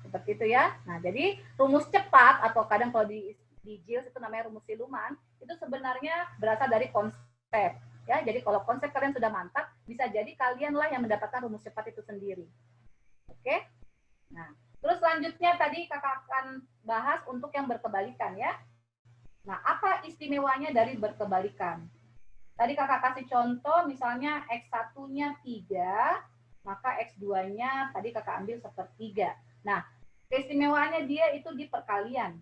Seperti itu ya. Nah, jadi rumus cepat atau kadang kalau di JILS itu namanya rumus siluman, itu sebenarnya berasal dari konsep. Ya, jadi kalau konsep kalian sudah mantap, bisa jadi kalianlah yang mendapatkan rumus cepat itu sendiri. Oke? Nah, terus selanjutnya tadi kakak akan bahas untuk yang berkebalikan ya. Nah, apa istimewanya dari berkebalikan? Tadi kakak kasih contoh, misalnya X1-nya 3, maka X2-nya tadi kakak ambil sepertiga. Nah, keistimewaannya dia itu di perkalian.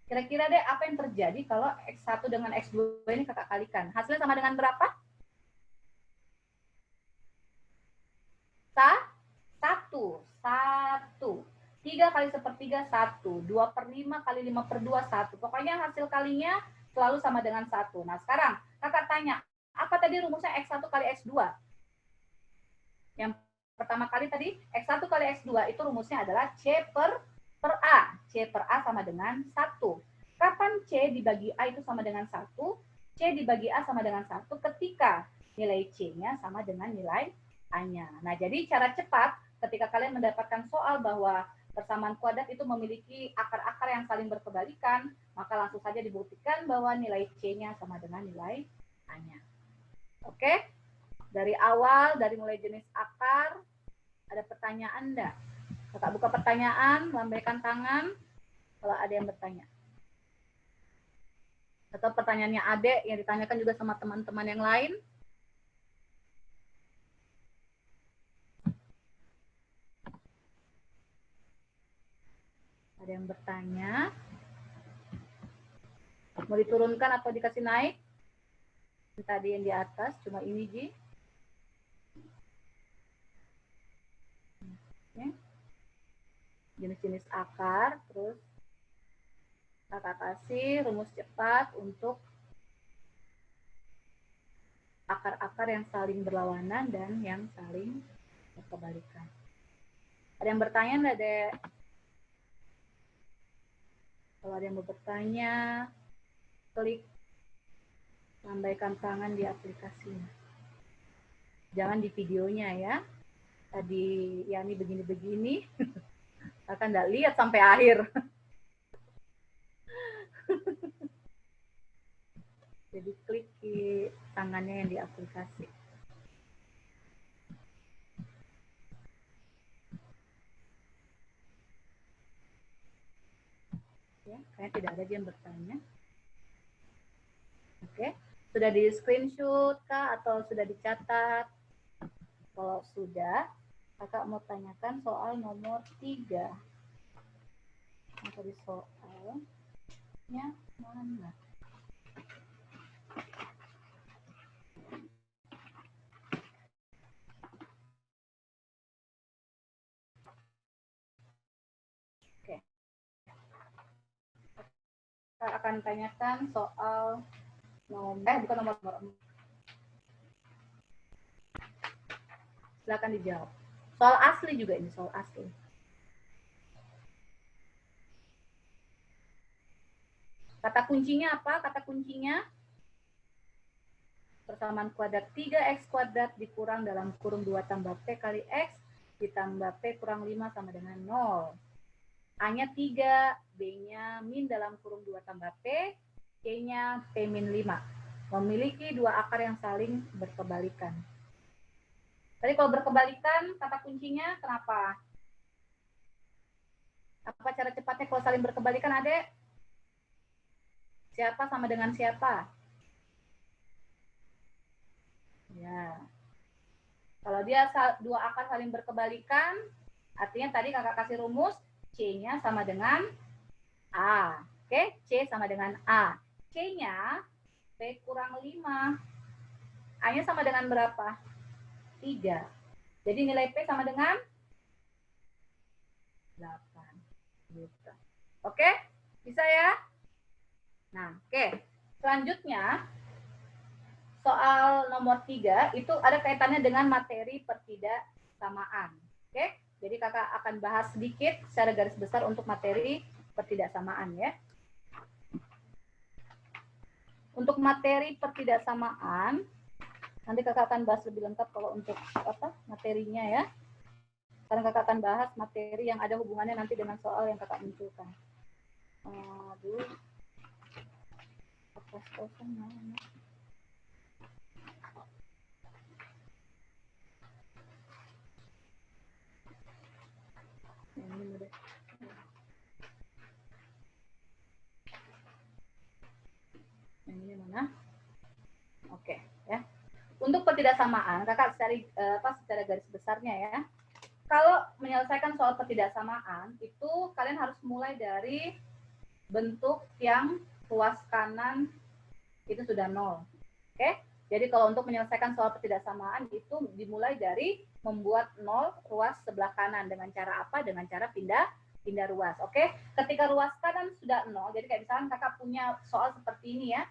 Kira-kira deh apa yang terjadi kalau X1 dengan X2 ini kakak kalikan? Hasilnya sama dengan berapa? 1. 3 kali sepertiga 1. 2/5 kali 5/2 1. Pokoknya hasil kalinya selalu sama dengan 1. Nah sekarang kakak tanya, apa tadi rumusnya X1 kali X2? Yang pertama kali tadi, X1 kali X2 itu rumusnya adalah C per A. C per A sama dengan 1. Kapan C dibagi A itu sama dengan 1? C dibagi A sama dengan 1 ketika nilai C-nya sama dengan nilai A-nya. Nah, jadi cara cepat ketika kalian mendapatkan soal bahwa persamaan kuadrat itu memiliki akar-akar yang saling berkebalikan, maka langsung saja dibuktikan bahwa nilai C-nya sama dengan nilai A-nya. Oke? Dari awal, dari mulai jenis akar, ada pertanyaan enggak? Kakak buka pertanyaan, lambaikan tangan kalau ada yang bertanya. Atau pertanyaannya Adek yang ditanyakan juga sama teman-teman yang lain. Ada yang bertanya. Mau diturunkan atau dikasih naik? Tadi yang di atas, cuma ini, Ji. Jenis-jenis akar, terus kakak kasih rumus cepat untuk akar-akar yang saling berlawanan dan yang saling berkebalikan. Ada yang bertanya nggak, Dek? Kalau ada yang mau bertanya, klik lambaikan tangan di aplikasinya. Jangan di videonya ya. Tadi Yani begini-begini, akan nggak lihat sampai akhir. Jadi klik di tangannya yang di aplikasi. Ya, kayaknya tidak ada yang bertanya. Oke, sudah di screenshot kah atau sudah dicatat? Kalau sudah, kakak mau tanyakan soal nomor 3. Tadi soalnya mana? Oke. Kita akan tanyakan soal bukan nomor 4. Silakan dijawab. Soal asli juga ini, soal asli. Kata kuncinya apa? Kata kuncinya persamaan kuadrat 3x kuadrat dikurang dalam kurung 2 tambah P kali X ditambah P kurang 5 sama dengan 0. A-nya 3, B-nya min dalam kurung 2 tambah P, C-nya P min 5. Memiliki dua akar yang saling berkebalikan. Tadi kalau berkebalikan, kata kuncinya kenapa? Apa cara cepatnya kalau saling berkebalikan, Adek? Siapa sama dengan siapa? Ya. Kalau dia dua akar saling berkebalikan, artinya tadi kakak kasih rumus, C-nya sama dengan A. Oke, C sama dengan A. C-nya P kurang 5. A-nya sama dengan berapa? 3. Jadi nilai P sama dengan 8. Gitu. Oke, bisa ya? Nah, oke. Selanjutnya, soal nomor 3 itu ada kaitannya dengan materi pertidaksamaan. Oke, jadi kakak akan bahas sedikit secara garis besar untuk materi pertidaksamaan ya. Untuk materi pertidaksamaan, nanti kakak akan bahas lebih lengkap kalau untuk apa materinya ya. Sekarang kakak akan bahas materi yang ada hubungannya nanti dengan soal yang kakak munculkan. Aduh, apa kosong mana? Yang ini mana? Oke, ya. Untuk pertidaksamaan, kakak secara garis besarnya ya. Kalau menyelesaikan soal pertidaksamaan, itu kalian harus mulai dari bentuk yang ruas kanan itu sudah 0. Oke? Jadi kalau untuk menyelesaikan soal pertidaksamaan itu dimulai dari membuat 0 ruas sebelah kanan dengan cara apa? Dengan cara pindah ruas. Oke? Ketika ruas kanan sudah 0, jadi kayak misalkan kakak punya soal seperti ini ya.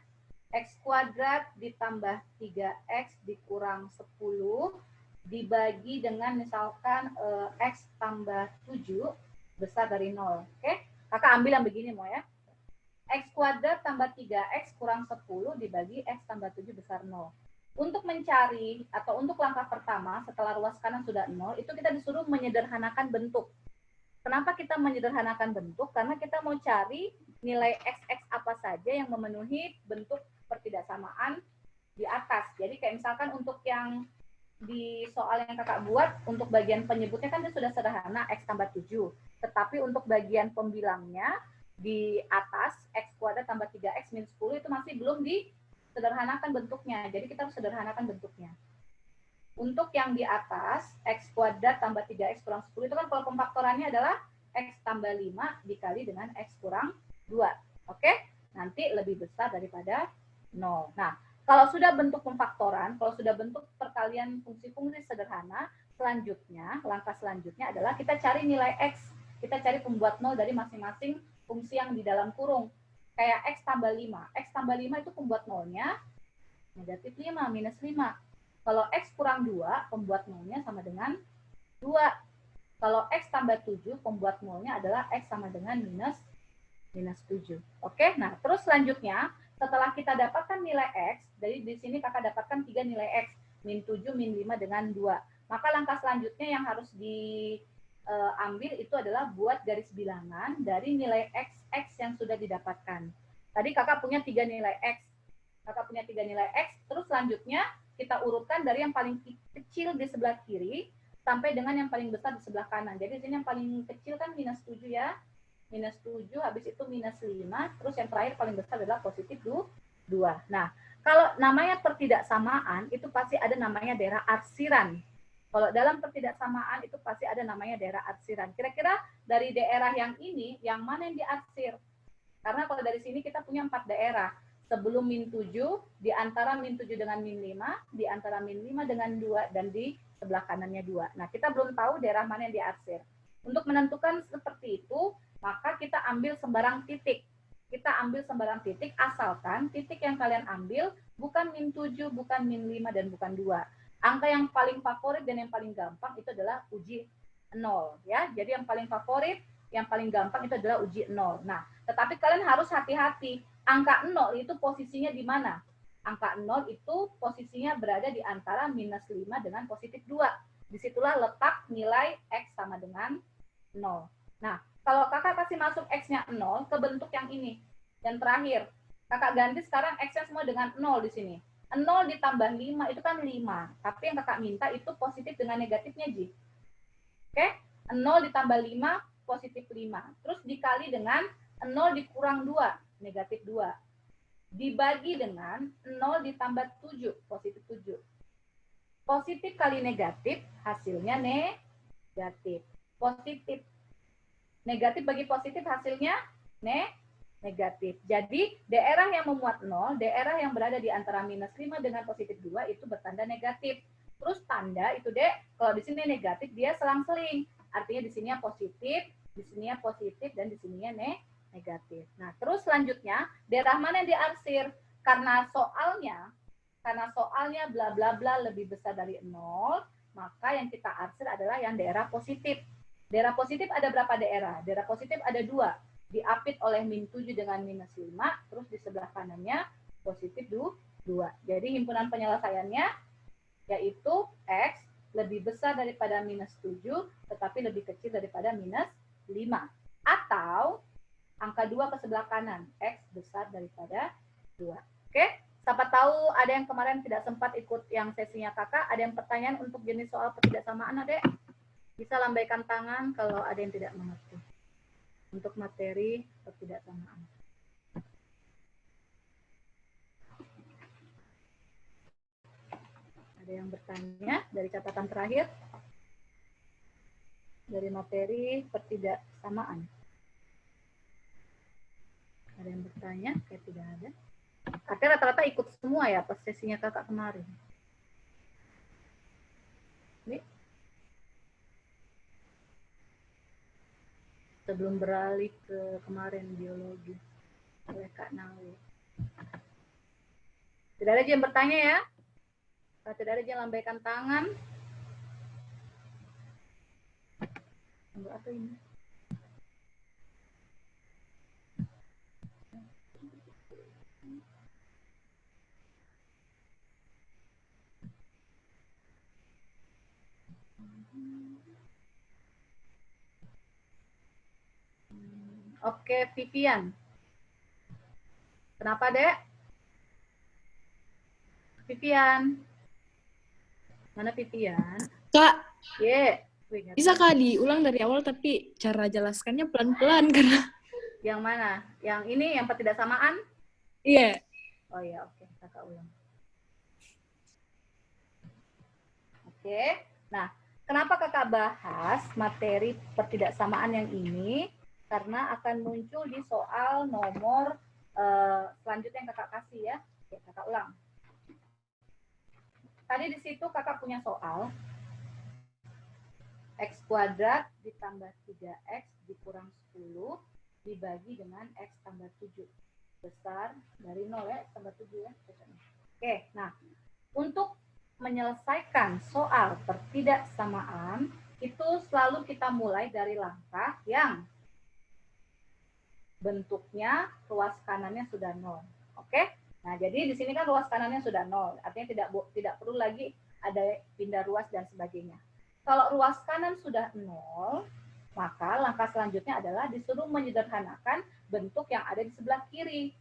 X kuadrat ditambah 3x dikurang 10 dibagi dengan misalkan X tambah 7 besar dari 0. Oke? Kakak ambil yang begini mau ya. X kuadrat tambah 3x kurang 10 dibagi X tambah 7 besar 0. Untuk mencari atau untuk langkah pertama setelah ruas kanan sudah 0, itu kita disuruh menyederhanakan bentuk. Kenapa kita menyederhanakan bentuk? Karena kita mau cari nilai XX apa saja yang memenuhi bentuk pertidaksamaan di atas. Jadi kayak misalkan untuk yang di soal yang kakak buat, untuk bagian penyebutnya kan dia sudah sederhana, X tambah 7. Tetapi untuk bagian pembilangnya, di atas, X kuadrat tambah 3X min 10 itu masih belum disederhanakan bentuknya. Jadi kita harus sederhanakan bentuknya. Untuk yang di atas, X kuadrat tambah 3X kurang 10 itu kan kalau pemfaktorannya adalah X tambah 5 dikali dengan X kurang 2. Oke? Nanti lebih besar daripada 0. Nah, kalau sudah bentuk pemfaktoran, kalau sudah bentuk perkalian fungsi-fungsi sederhana, selanjutnya, langkah selanjutnya adalah kita cari nilai X. Kita cari pembuat 0 dari masing-masing fungsi yang di dalam kurung. Kayak X tambah 5. X tambah 5 itu pembuat 0-nya negatif 5, minus 5. Kalau X kurang 2, pembuat 0-nya sama dengan 2. Kalau X tambah 7, pembuat 0-nya adalah X sama dengan minus 7. Oke, nah terus selanjutnya, setelah kita dapatkan nilai X, dari di sini kakak dapatkan 3 nilai X, min 7, min 5 dengan 2. Maka langkah selanjutnya yang harus diambil itu adalah buat garis bilangan dari nilai X yang sudah didapatkan. Tadi kakak punya 3 nilai X. Kakak punya 3 nilai X, terus selanjutnya kita urutkan dari yang paling kecil di sebelah kiri sampai dengan yang paling besar di sebelah kanan. Jadi di sini yang paling kecil kan minus 7 ya. Minus 7, habis itu minus 5, terus yang terakhir paling besar adalah positif 2. Nah, kalau namanya pertidaksamaan, itu pasti ada namanya daerah arsiran. Kalau dalam pertidaksamaan, itu pasti ada namanya daerah arsiran. Kira-kira dari daerah yang ini, yang mana yang diarsir? Karena kalau dari sini kita punya 4 daerah. Sebelum min 7, di antara min 7 dengan min 5, di antara min 5 dengan 2, dan di sebelah kanannya 2. Nah, kita belum tahu daerah mana yang diarsir. Untuk menentukan seperti itu, maka kita ambil sembarang titik. Kita ambil sembarang titik, asalkan titik yang kalian ambil bukan min 7, bukan min 5, dan bukan 2. Angka yang paling favorit dan yang paling gampang itu adalah uji 0. Ya. Jadi yang paling favorit, yang paling gampang itu adalah uji 0. Nah, tetapi kalian harus hati-hati. angka 0 itu posisinya di mana? Angka 0 itu posisinya berada di antara minus 5 dengan positif 2. Disitulah letak nilai X sama dengan 0. Nah, kalau kakak kasih masuk X-nya 0 ke bentuk yang ini. Yang terakhir, kakak ganti sekarang X-nya semua dengan 0 di sini. 0 ditambah 5 itu kan 5. Tapi yang kakak minta itu positif dengan negatifnya, Ji. Oke? 0 ditambah 5, positif 5. Terus dikali dengan 0 dikurang 2, negatif 2. Dibagi dengan 0 ditambah 7, positif 7. Positif kali negatif, hasilnya negatif. Positif. Negatif bagi positif, hasilnya negatif. Jadi, daerah yang memuat 0, daerah yang berada di antara minus 5 dengan positif 2, itu bertanda negatif. Terus tanda itu, Dek, kalau di sini negatif, dia selang-seling. Artinya di sininya positif, dan di sininya negatif. Nah, terus selanjutnya, daerah mana yang diarsir? Karena soalnya bla bla bla lebih besar dari 0, maka yang kita arsir adalah yang daerah positif. Daerah positif ada berapa daerah? Daerah positif ada 2. Diapit oleh min 7 dengan minus 5, terus di sebelah kanannya positif 2. Jadi himpunan penyelesaiannya yaitu X lebih besar daripada minus 7, tetapi lebih kecil daripada minus 5. Atau angka 2 ke sebelah kanan, X besar daripada 2. Oke? Siapa tahu ada yang kemarin tidak sempat ikut yang sesinya kakak, ada yang pertanyaan untuk jenis soal ketidaksamaan, Adek? Bisa lambaikan tangan kalau ada yang tidak mengerti. Untuk materi ketidaksamaan. Ada yang bertanya dari catatan terakhir? Dari materi ketidaksamaan. Ada yang bertanya? Kayak tidak ada. Kakak rata-rata ikut semua ya pas sesinya kakak kemarin. Ini. Sebelum beralih ke kemarin biologi oleh Kak Nawi. Tidak ada yang bertanya ya? Kalau tidak ada yang lambaikan tangan. Tunggu apa ini? Oke, Vivian. Kenapa, Dek? Vivian. Mana Vivian? Kak, bisa Wih, Kak diulang dari awal tapi cara jelaskannya pelan-pelan karena yang mana? Yang ini, yang ketidaksamaan? iya. Oh iya, oke. Kakak ulang. Oke. Nah, kenapa kakak bahas materi ketidaksamaan yang ini? Karena akan muncul di soal nomor selanjutnya yang kakak kasih ya. Oke, kakak ulang. Tadi di situ kakak punya soal. X kuadrat ditambah 3X dikurang 10 dibagi dengan X tambah 7. Besar dari 0 ya, X tambah 7 ya. Oke, nah. Untuk menyelesaikan soal ketidaksamaan, itu selalu kita mulai dari langkah yang bentuknya ruas kanannya sudah 0. Oke? Nah, jadi di sini kan ruas kanannya sudah 0. Artinya tidak perlu lagi ada pindah ruas dan sebagainya. Kalau ruas kanan sudah 0, maka langkah selanjutnya adalah disuruh menyederhanakan bentuk yang ada di sebelah kiri.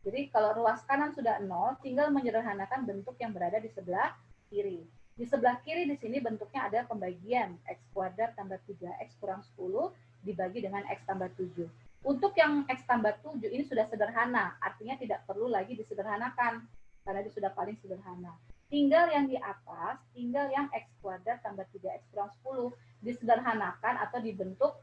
Jadi kalau ruas kanan sudah 0, tinggal menyederhanakan bentuk yang berada di sebelah kiri. Di sebelah kiri di sini bentuknya ada pembagian X kuadrat tambah 3X kurang 10 dibagi dengan X tambah 7. Untuk yang X tambah 7 ini sudah sederhana, artinya tidak perlu lagi disederhanakan, karena dia sudah paling sederhana. Tinggal yang di atas, tinggal yang X kuadrat tambah 3X kurang 10, disederhanakan atau dibentuk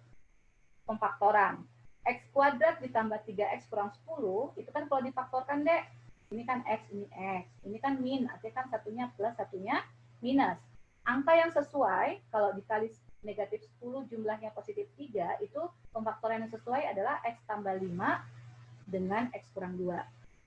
pemfaktoran. X kuadrat ditambah 3X kurang 10, itu kan kalau difaktorkan, Dek, ini kan X, ini X, ini kan min, artinya kan satunya plus, satunya minus. Angka yang sesuai, kalau dikali negatif 10 jumlahnya positif 3, itu pemfaktoran yang sesuai adalah X tambah 5 dengan X kurang 2.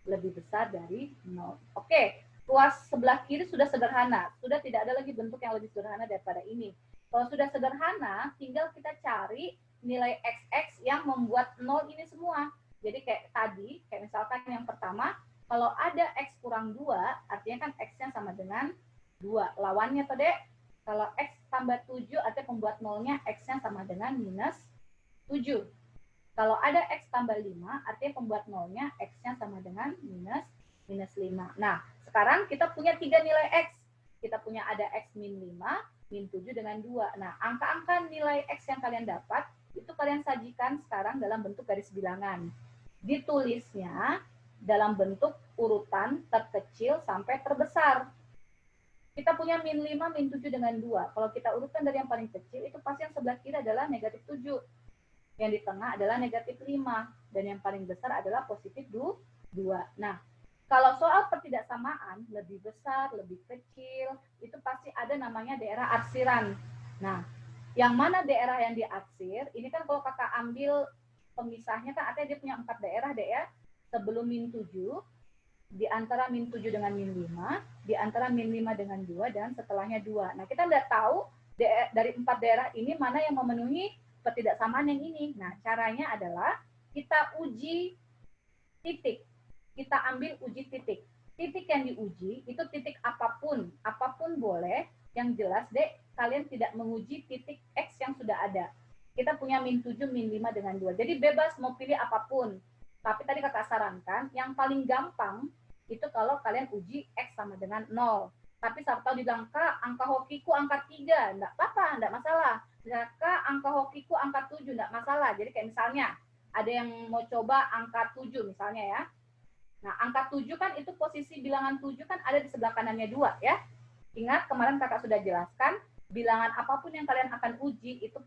Lebih besar dari 0. Oke, ruas sebelah kiri sudah sederhana. Sudah tidak ada lagi bentuk yang lebih sederhana daripada ini. Kalau sudah sederhana, tinggal kita cari nilai XX yang membuat 0 ini semua. Jadi kayak tadi, kayak misalkan yang pertama, kalau ada X kurang 2, artinya kan X-nya sama dengan 2. Lawannya tuh, Dek. Kalau X tambah 7, artinya pembuat nolnya X-nya sama dengan minus 7. Kalau ada X tambah 5, artinya pembuat nolnya X-nya sama dengan minus 5. Nah, sekarang kita punya 3 nilai X. Kita punya ada X min 5, min 7 dengan 2. Nah, angka-angka nilai X yang kalian dapat, itu kalian sajikan sekarang dalam bentuk garis bilangan. Ditulisnya dalam bentuk urutan terkecil sampai terbesar. Kita punya min 5, min 7 dengan 2. Kalau kita urutkan dari yang paling kecil, itu pasti yang sebelah kiri adalah negatif 7. Yang di tengah adalah negatif 5. Dan yang paling besar adalah positif 2. Nah, kalau soal pertidaksamaan, lebih besar, lebih kecil, itu pasti ada namanya daerah arsiran. Nah, yang mana daerah yang diarsir, ini kan kalau kakak ambil pemisahnya kan artinya dia punya 4 daerah deh ya. Sebelum min 7, di antara min 7 dengan min 5, di antara min 5 dengan 2, dan setelahnya 2. Nah, kita nggak tahu dari 4 daerah ini mana yang memenuhi pertidaksamaan yang ini. Nah, caranya adalah kita uji titik. Kita ambil uji titik. Titik yang diuji, itu titik apapun. Apapun boleh, yang jelas deh, kalian tidak menguji titik X yang sudah ada. Kita punya min 7, min 5 dengan 2. Jadi bebas mau pilih apapun. Tapi tadi kakak sarankan, yang paling gampang itu kalau kalian uji X sama dengan 0. Tapi saat tahu dibilang, Kak, angka hokiku angka 3. Enggak apa-apa, enggak masalah. Kak, angka hokiku angka 7. Enggak masalah. Jadi kayak misalnya, ada yang mau coba angka 7 misalnya ya. Nah, angka 7 kan itu posisi bilangan 7 kan ada di sebelah kanannya 2 ya. Ingat, kemarin kakak sudah jelaskan, bilangan apapun yang kalian akan uji itu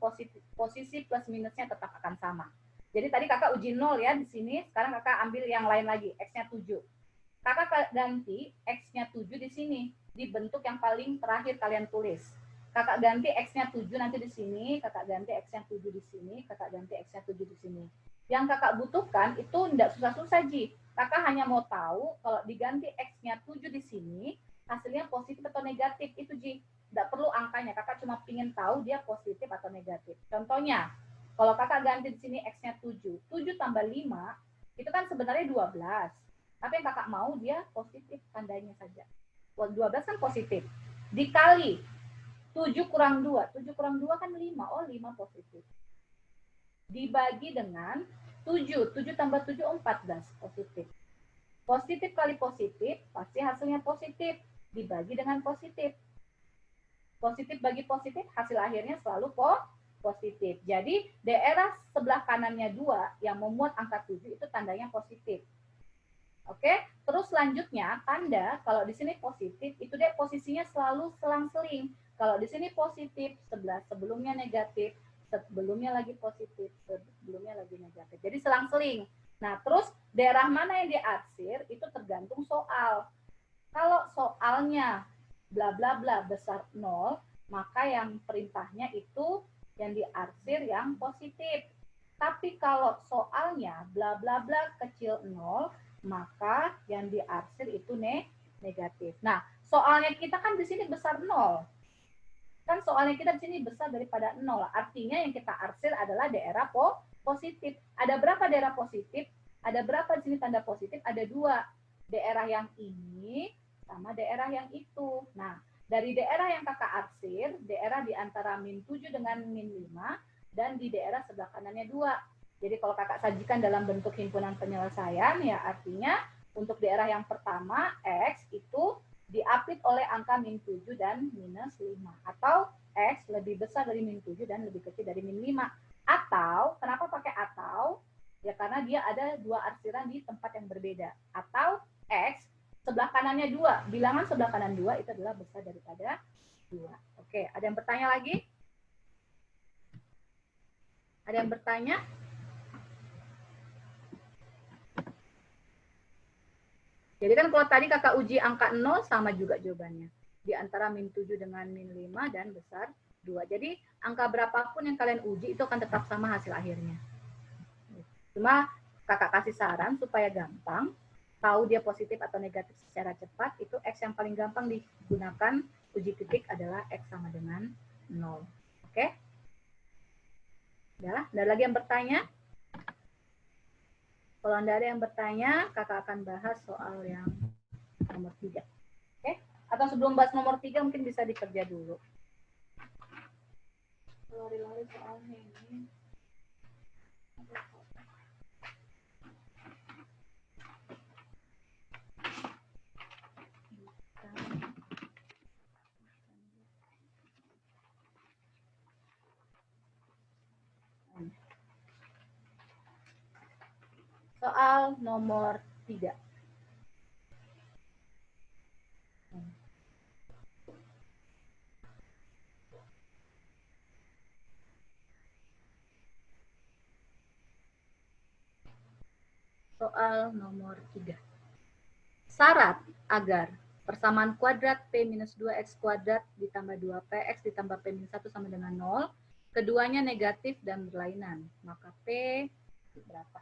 posisi plus minusnya tetap akan sama. Jadi tadi kakak uji 0 ya di sini, sekarang kakak ambil yang lain lagi, X-nya 7. Kakak ganti X-nya 7 di sini, di bentuk yang paling terakhir kalian tulis. Kakak ganti X-nya 7 nanti di sini, kakak ganti X-nya 7 di sini, kakak ganti X-nya 7 di sini. Yang kakak butuhkan itu tidak susah-susah, Ji. Kakak hanya mau tahu kalau diganti X-nya 7 di sini, hasilnya positif atau negatif. Itu, Ji. Tidak perlu angkanya, kakak cuma ingin tahu dia positif atau negatif. Contohnya, kalau kakak ganti di sini X-nya 7, 7 tambah 5, itu kan sebenarnya 12. Tapi yang kakak mau dia positif, tandanya saja. 12 kan positif. Dikali 7 kurang 2. 7 kurang 2 kan 5. Oh, 5 positif. Dibagi dengan 7. 7 tambah 7, 14 positif. Positif kali positif, pasti hasilnya positif. Dibagi dengan positif. Positif bagi positif, hasil akhirnya selalu positif. Jadi, daerah sebelah kanannya 2 yang memuat angka 7 itu tandanya positif. Oke, terus selanjutnya tanda kalau di sini positif itu dia posisinya selalu selang-seling. Kalau di sini positif, sebelah sebelumnya negatif, sebelumnya lagi positif, sebelumnya lagi negatif. Jadi selang-seling. Nah, terus daerah mana yang diarsir itu tergantung soal. Kalau soalnya bla bla bla besar 0, maka yang perintahnya itu yang diarsir yang positif. Tapi kalau soalnya bla bla bla kecil 0, maka yang diarsir itu negatif. Nah, soalnya kita kan di sini besar 0. Kan soalnya kita di sini besar daripada 0. Artinya yang kita arsir adalah daerah positif. Ada berapa daerah positif? Ada berapa di sini tanda positif? Ada 2. Daerah yang ini sama daerah yang itu. Nah, dari daerah yang kakak arsir, daerah di antara min 7 dengan min 5, dan di daerah sebelah kanannya 2. Jadi kalau kakak sajikan dalam bentuk himpunan penyelesaian, ya artinya untuk daerah yang pertama, X itu diapit oleh angka min 7 dan minus 5. Atau X lebih besar dari min 7 dan lebih kecil dari min 5. Atau, kenapa pakai atau? Ya karena dia ada 2 arsiran di tempat yang berbeda. Atau X, sebelah kanannya 2. Bilangan sebelah kanan 2 itu adalah besar daripada 2. Oke, ada yang bertanya lagi? Ada yang bertanya? Jadi kan kalau tadi kakak uji angka 0 sama juga jawabannya. Di antara min 7 dengan min 5 dan besar 2. Jadi angka berapapun yang kalian uji itu akan tetap sama hasil akhirnya. Cuma kakak kasih saran supaya gampang, tahu dia positif atau negatif secara cepat, itu X yang paling gampang digunakan uji titik adalah X sama dengan 0. Oke? Udah, ada lagi yang bertanya? Kalau Anda ada yang bertanya, kakak akan bahas soal yang nomor 3. Oke? Atau sebelum bahas nomor 3 mungkin bisa dikerja dulu. Lari-lari soalnya ini. Soal nomor 3. Soal nomor 3. Syarat agar persamaan kuadrat P minus 2X kuadrat ditambah 2PX ditambah P minus 1 sama dengan 0. Keduanya negatif dan berlainan. Maka P berapa?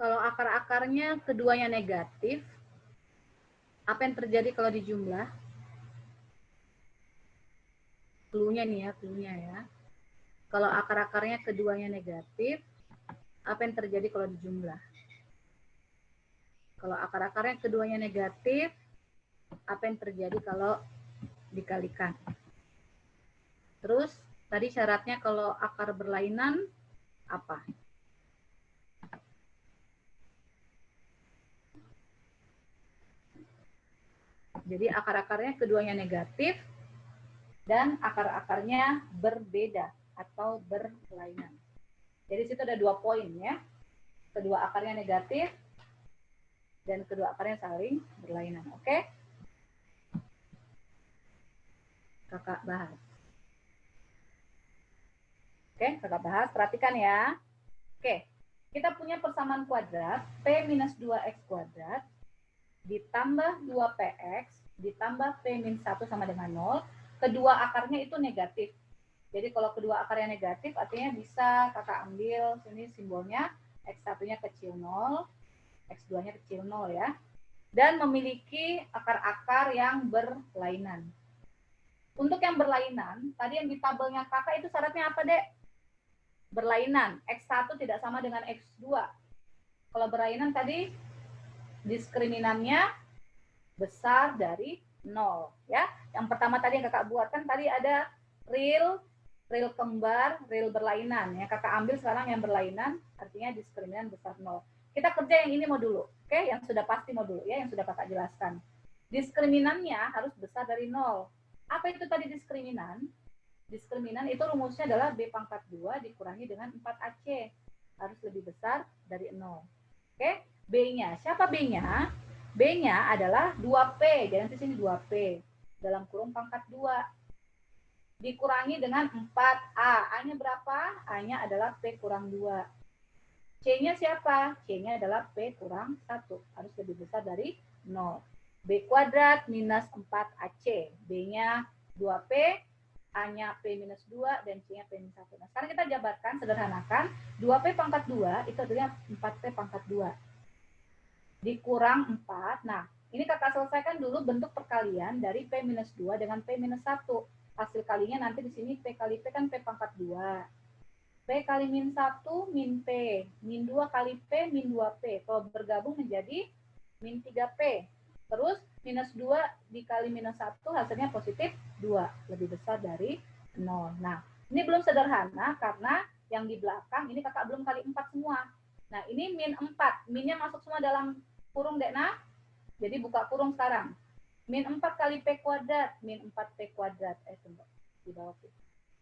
Kalau akar-akarnya keduanya negatif, apa yang terjadi kalau dijumlah? Cluenya nih ya, cluenya ya. Kalau akar-akarnya keduanya negatif, apa yang terjadi kalau dijumlah? Kalau akar-akarnya keduanya negatif, apa yang terjadi kalau dikalikan? Terus, tadi syaratnya kalau akar berlainan, apa? Jadi akar-akarnya keduanya negatif dan akar-akarnya berbeda atau berlainan. Jadi situ ada 2 poin ya. Kedua akarnya negatif dan kedua akarnya saling berlainan. Oke? Kakak bahas. Oke, kakak bahas. Perhatikan ya. Oke, kita punya persamaan kuadrat P minus 2X kuadrat ditambah 2PX ditambah P min 1 sama dengan 0. Kedua akarnya itu negatif. Jadi kalau kedua akarnya negatif, artinya bisa kakak ambil sini simbolnya, X1-nya kecil 0, X2-nya kecil 0 ya. Dan memiliki akar-akar yang berlainan. Untuk yang berlainan, tadi yang di tabelnya kakak itu syaratnya apa, Dek? Berlainan. X1 tidak sama dengan X2. Kalau berlainan tadi, diskriminannya besar dari 0 ya. Yang pertama tadi yang kakak buat kan tadi ada real kembar, real berlainan ya. Kakak ambil sekarang yang berlainan, artinya diskriminan besar 0. Kita kerja yang ini mau dulu, oke? Yang sudah pasti mau dulu ya, yang sudah kakak jelaskan. Diskriminannya harus besar dari 0. Apa itu tadi diskriminan? Diskriminan itu rumusnya adalah B pangkat 2 dikurangi dengan 4AC. Harus lebih besar dari 0. Oke? B-nya, siapa B-nya? B-nya adalah 2P, jadi di sini 2P, dalam kurung pangkat 2. Dikurangi dengan 4A. A-nya berapa? A-nya adalah P kurang 2. C-nya siapa? C-nya adalah P kurang 1. Harus lebih besar dari 0. B kuadrat minus 4AC. B-nya 2P, A-nya P minus 2, dan C-nya P minus 1. Nah, sekarang kita jabarkan, sederhanakan. 2P pangkat 2 itu adalah 4P pangkat 2. Dikurang 4. Nah, ini kakak selesaikan dulu bentuk perkalian dari P minus 2 dengan P minus 1. Hasil kalinya nanti di sini P kali P kan P pangkat 2. P kali min 1 min P. Min 2 kali P min 2P. Kalau bergabung menjadi min 3P. Terus minus 2 dikali minus 1 hasilnya positif 2. Lebih besar dari 0. Nah, ini belum sederhana karena yang di belakang ini kakak belum kali 4 semua. Nah, ini min 4. Minnya masuk semua dalam kurung, Dekna. Jadi buka kurung sekarang. Min 4 kali P kuadrat. Min 4P kuadrat. Tunggu. Di bawah.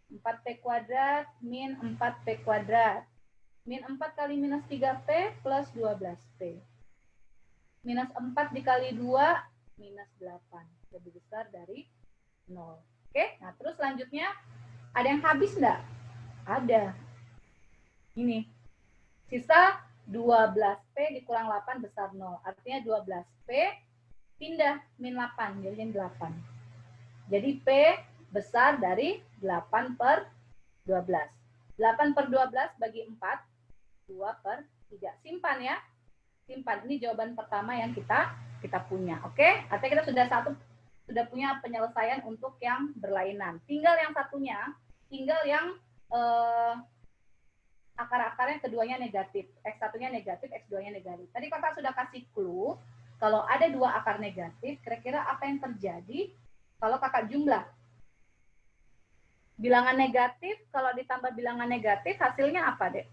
4P kuadrat min 4P kuadrat. Min 4 kali minus 3P plus 12P. Minus 4 dikali 2, minus 8. Lebih besar dari 0. Oke, nah terus selanjutnya, ada yang habis enggak? Ada. Ini. Sisa 12P dikurang 8 besar 0. Artinya 12P pindah min 8. Jadi 8. Jadi P besar dari 8 per 12. 8 per 12 bagi 4. 2 per 3. Simpan ya. Simpan. Ini jawaban pertama yang kita punya. Oke? Artinya kita sudah punya penyelesaian untuk yang berlainan. Tinggal yang satunya. Tinggal yang akar-akarnya keduanya negatif. X1-nya negatif, X2-nya negatif. Tadi kakak sudah kasih clue, kalau ada 2 akar negatif, kira-kira apa yang terjadi kalau kakak jumlah? Bilangan negatif, kalau ditambah bilangan negatif, hasilnya apa, Dek?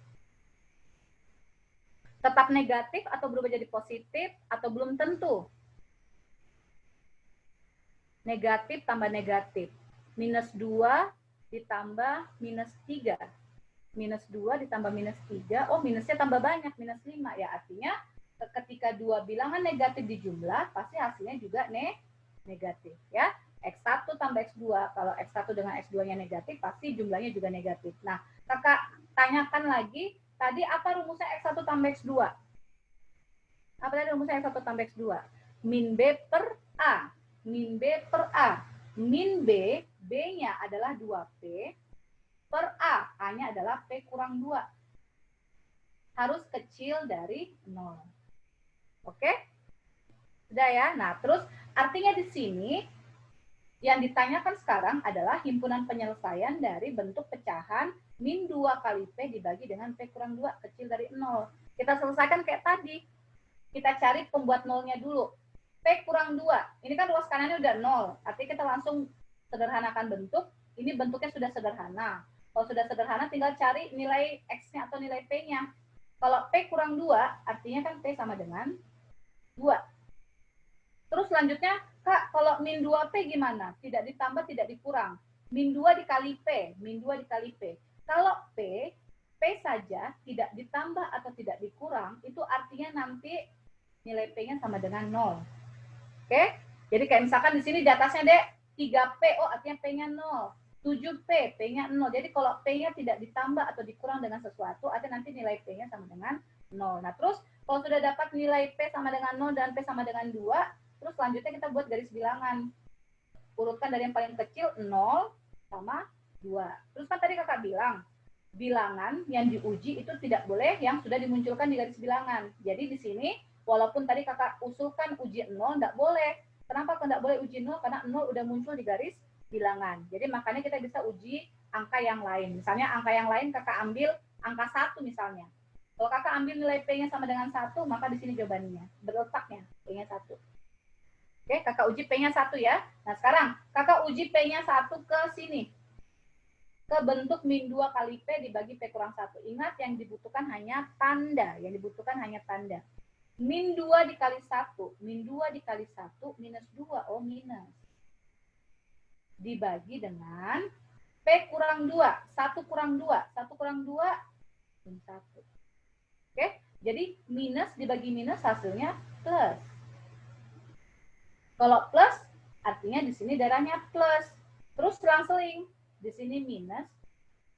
Tetap negatif atau berubah jadi positif, atau belum tentu? Negatif tambah negatif. Minus 2 ditambah minus 3. Minus 2 ditambah minus 3, oh minusnya tambah banyak, minus 5. Ya artinya ketika 2 bilangan negatif dijumlah, pasti hasilnya juga negatif. Ya. X1 tambah X2, kalau X1 dengan X2-nya negatif, pasti jumlahnya juga negatif. Nah, kakak tanyakan lagi, tadi apa rumusnya X1 tambah X2? Apa tadi rumusnya X1 tambah X2? Min B per A. Min B per A. Min B, B-nya adalah 2P, per A, A-nya adalah P kurang 2. harus kecil dari 0. Oke? Sudah ya? Nah, terus artinya di sini yang ditanyakan sekarang adalah himpunan penyelesaian dari bentuk pecahan min 2 kali P dibagi dengan P kurang 2 kecil dari 0. Kita selesaikan kayak tadi. Kita cari pembuat nolnya dulu. P kurang 2. Ini kan ruas kanannya udah 0. Artinya kita langsung sederhanakan bentuk. Ini bentuknya sudah sederhana. Kalau sudah sederhana tinggal cari nilai X-nya atau nilai P-nya. Kalau P kurang 2, artinya kan P sama dengan 2. Terus selanjutnya, Kak, kalau min 2P gimana? Tidak ditambah, tidak dikurang. Min 2 dikali P. Min 2 dikali P. Kalau P saja tidak ditambah atau tidak dikurang, itu artinya nanti nilai P-nya sama dengan 0. Oke? Jadi kayak misalkan di sini di atasnya, Dek, 3P, oh artinya P-nya 0. 7P, P-nya 0. Jadi kalau P-nya tidak ditambah atau dikurang dengan sesuatu, artinya nanti nilai P-nya sama dengan 0. Nah, terus kalau sudah dapat nilai P sama dengan 0 dan P sama dengan 2, terus selanjutnya kita buat garis bilangan. Urutkan dari yang paling kecil 0 sama 2. Terus kan tadi kakak bilang, bilangan yang diuji itu tidak boleh yang sudah dimunculkan di garis bilangan. Jadi di sini, walaupun tadi kakak usulkan uji 0, tidak boleh. Kenapa tidak boleh uji 0? Karena 0 udah muncul di garis bilangan. Jadi makanya kita bisa uji angka yang lain. Misalnya angka yang lain kakak ambil angka 1 misalnya. Kalau kakak ambil nilai P-nya sama dengan 1, maka di sini jawabannya. Berletaknya P-nya 1. Oke, kakak uji P-nya 1 ya. Nah sekarang kakak uji P-nya 1 ke sini. Ke bentuk min 2 kali P dibagi P kurang 1. Ingat yang dibutuhkan hanya tanda. Yang dibutuhkan hanya tanda. Min 2 dikali 1. Min 2 dikali 1 minus 2. Oh minus. Dibagi dengan P kurang 2. 1 kurang 2. 1 kurang 2. Min 1. Oke. Jadi minus dibagi minus hasilnya plus. Kalau plus, artinya di sini darahnya plus. Terus selang-seling. Di sini minus,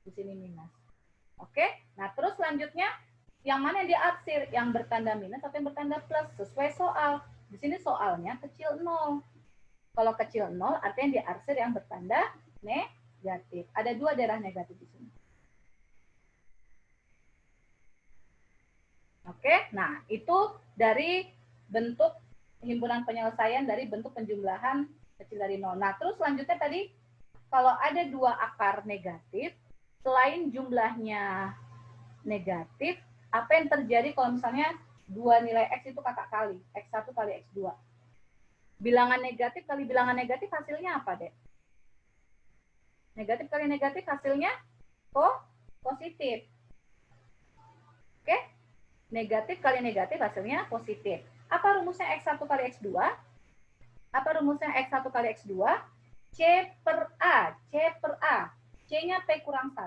di sini minus. Oke? Nah, terus selanjutnya, yang mana yang diarsir? Yang bertanda minus atau yang bertanda plus? Sesuai soal. Di sini soalnya kecil 0. Kalau kecil 0, artinya yang diarsir yang bertanda negatif. Ada 2 darah negatif di sini. Oke? Nah, itu dari bentuk himpunan penyelesaian dari bentuk penjumlahan kecil dari 0. Nah, terus selanjutnya tadi, kalau ada 2 akar negatif, selain jumlahnya negatif, apa yang terjadi kalau misalnya 2 nilai X itu kakak kali? X1 kali X2. Bilangan negatif kali bilangan negatif hasilnya apa, Dek? Negatif kali negatif hasilnya positif. Oke? Negatif kali negatif hasilnya positif. Apa rumusnya X1 kali X2? Apa rumusnya X1 kali X2? C per A. C per A. C-nya P kurang 1.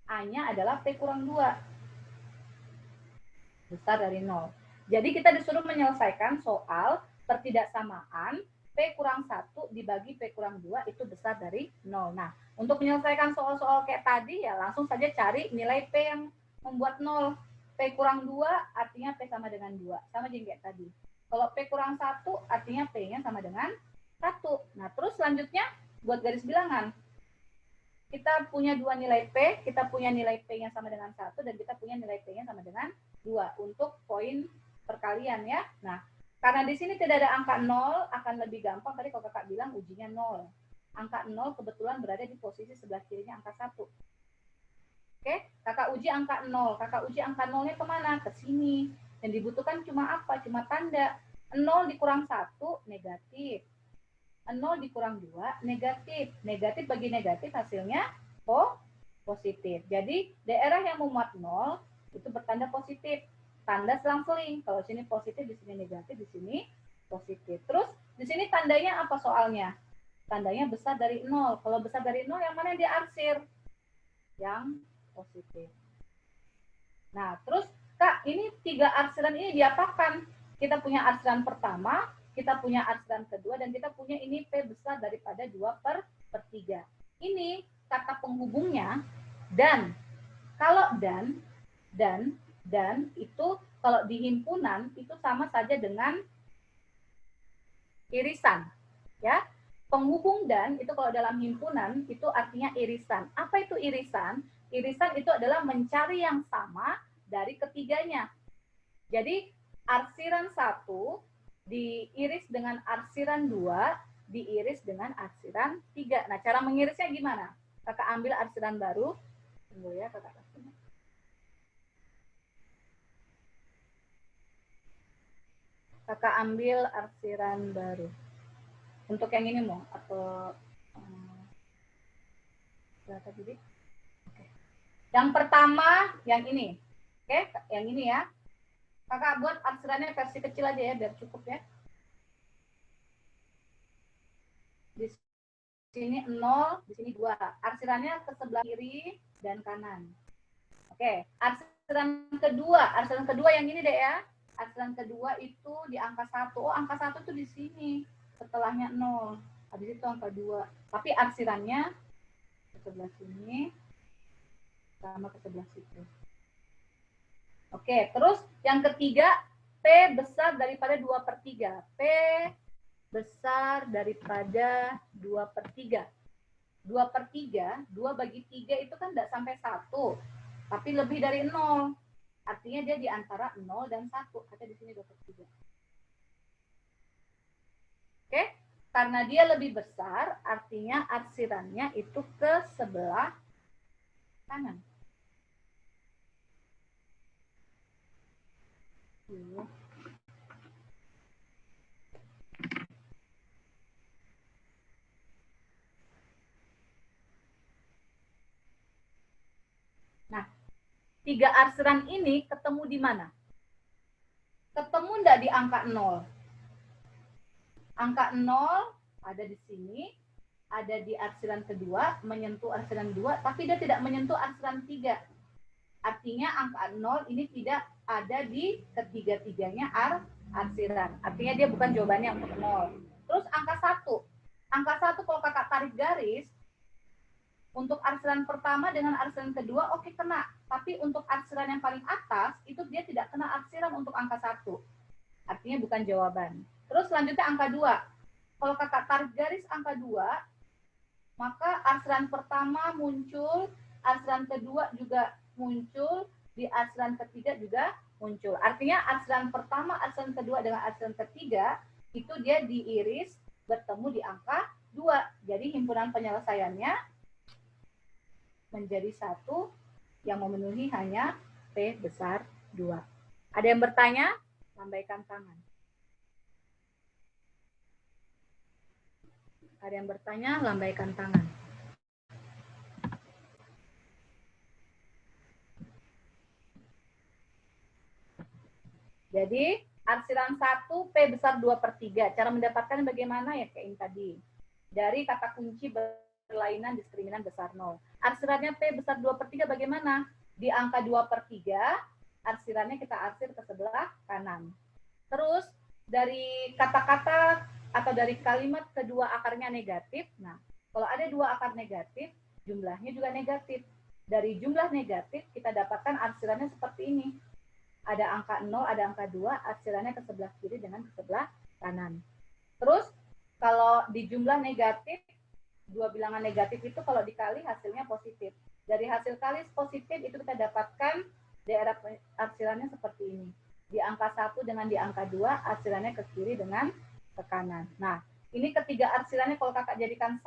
A-nya adalah P kurang 2. Besar dari 0. Jadi kita disuruh menyelesaikan soal pertidaksamaan P kurang 1 dibagi P kurang 2 itu besar dari 0. Nah, untuk menyelesaikan soal-soal kayak tadi ya langsung saja cari nilai P yang membuat 0. P kurang 2 artinya P sama dengan 2. Sama juga kayak tadi. Kalau P kurang 1 artinya P-nya sama dengan 1. Nah, terus selanjutnya buat garis bilangan. Kita punya 2 nilai P, kita punya nilai P-nya sama dengan 1, dan kita punya nilai P-nya sama dengan 2 untuk poin perkalian ya. Nah, karena di sini tidak ada angka 0, akan lebih gampang. Tadi kalau kakak bilang ujinya 0. Angka 0 kebetulan berada di posisi sebelah kirinya angka 1. Oke, kakak uji angka 0. Kakak uji angka 0-nya kemana? Ke sini. Yang dibutuhkan cuma apa? Cuma tanda. 0 dikurang 1, negatif. 0 dikurang 2, negatif. Negatif bagi negatif hasilnya positif. Jadi, daerah yang memuat 0 itu bertanda positif. Tanda selang-seling. Kalau sini positif, di sini negatif, di sini positif. Terus, di sini tandanya apa soalnya? Tandanya besar dari 0. Kalau besar dari 0, yang mana yang diarsir? Yang positif. Nah, terus, Kak, ini 3 arsiran ini diapakan? Kita punya arsiran pertama, kita punya arsiran kedua, dan kita punya ini P besar daripada 2/3. Ini kata penghubungnya, dan. Kalau dan itu kalau di himpunan itu sama saja dengan irisan. Ya. Penghubung dan itu kalau dalam himpunan itu artinya irisan. Apa itu irisan? Irisan itu adalah mencari yang sama dari ketiganya. Jadi arsiran 1 diiris dengan arsiran 2 diiris dengan arsiran 3. Nah, cara mengirisnya gimana? Kakak ambil arsiran baru. Tunggu ya, kakak kasih. Kakak ambil arsiran baru. Untuk yang ini mau atau berapa jadi? Oke. Yang pertama yang ini. Oke, yang ini ya. Kakak buat arsirannya versi kecil aja ya biar cukup ya. Di sini 0, di sini 2. Arsirannya ke sebelah kiri dan kanan. Oke, arsiran kedua yang ini deh ya. Arsiran kedua itu di angka 1. Oh, angka 1 tuh di sini. Setelahnya 0. Habis itu angka 2. Tapi arsirannya ke sebelah sini sama ke sebelah situ. Oke, terus yang ketiga, P besar daripada 2/3. P besar daripada 2/3. 2/3, 2 bagi 3 itu kan tidak sampai 1. Tapi lebih dari 0. Artinya dia di antara 0 dan 1. Ada di sini 2/3. Oke, karena dia lebih besar, artinya arsirannya itu ke sebelah kanan. Nah, 3 arsiran ini ketemu di mana? Ketemu enggak di angka 0? Angka 0 ada di sini, ada di arsiran kedua, menyentuh arsiran 2, tapi dia tidak menyentuh arsiran 3. Artinya angka 0 ini tidak ada di ketiga-tiganya arsiran. Artinya dia bukan jawabannya untuk 0. Terus angka 1. Angka 1 kalau kakak tarik garis, untuk arsiran pertama dengan arsiran kedua, oke kena. Tapi untuk arsiran yang paling atas, itu dia tidak kena arsiran untuk angka 1. Artinya bukan jawaban. Terus selanjutnya angka 2. Kalau kakak tarik garis angka 2, maka arsiran pertama muncul, arsiran kedua juga muncul, di arsiran ketiga juga muncul. Artinya arsiran pertama, arsiran kedua dengan arsiran ketiga, itu dia diiris bertemu di angka 2. Jadi himpunan penyelesaiannya menjadi 1 yang memenuhi hanya P besar 2. Ada yang bertanya? Lambaikan tangan. Ada yang bertanya? Lambaikan tangan. Jadi, arsiran 1 P besar 2/3. Cara mendapatkan bagaimana ya kayak ini tadi. Dari kata kunci berlainan diskriminan besar 0. Arsirannya P besar 2/3 bagaimana? Di angka 2/3, arsirannya kita arsir ke sebelah kanan. Terus, dari kata-kata atau dari kalimat kedua akarnya negatif. Nah, kalau ada 2 akar negatif, jumlahnya juga negatif. Dari jumlah negatif, kita dapatkan arsirannya seperti ini. Ada angka 0, ada angka 2, arsirannya ke sebelah kiri dengan ke sebelah kanan. Terus, kalau di jumlah negatif, 2 bilangan negatif itu kalau dikali hasilnya positif. Dari hasil kali positif itu kita dapatkan daerah arsirannya seperti ini. Di angka 1 dengan di angka 2, arsirannya ke kiri dengan ke kanan. Nah, ini ketiga arsirannya kalau kakak jadikan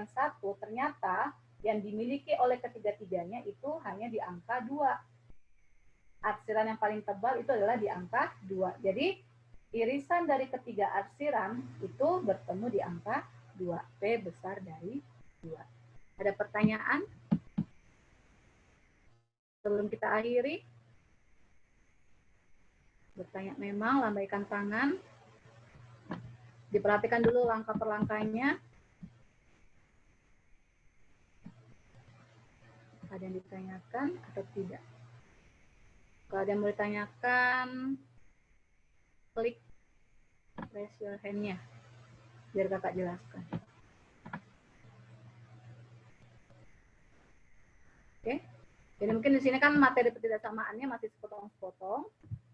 1, ternyata yang dimiliki oleh ketiga-tiganya itu hanya di angka 2. Arsiran yang paling tebal itu adalah di angka 2. Jadi, irisan dari ketiga arsiran itu bertemu di angka 2. P besar dari 2. Ada pertanyaan? Sebelum kita akhiri. Bertanya memang, lambaikan tangan. Diperhatikan dulu langkah per langkahnya. Ada yang ditanyakan atau tidak? Kalau ada yang mau ditanyakan, klik raise your hand-nya, biar kakak jelaskan. Oke, jadi mungkin di sini kan materi pertidaksamaannya masih sepotong-sepotong.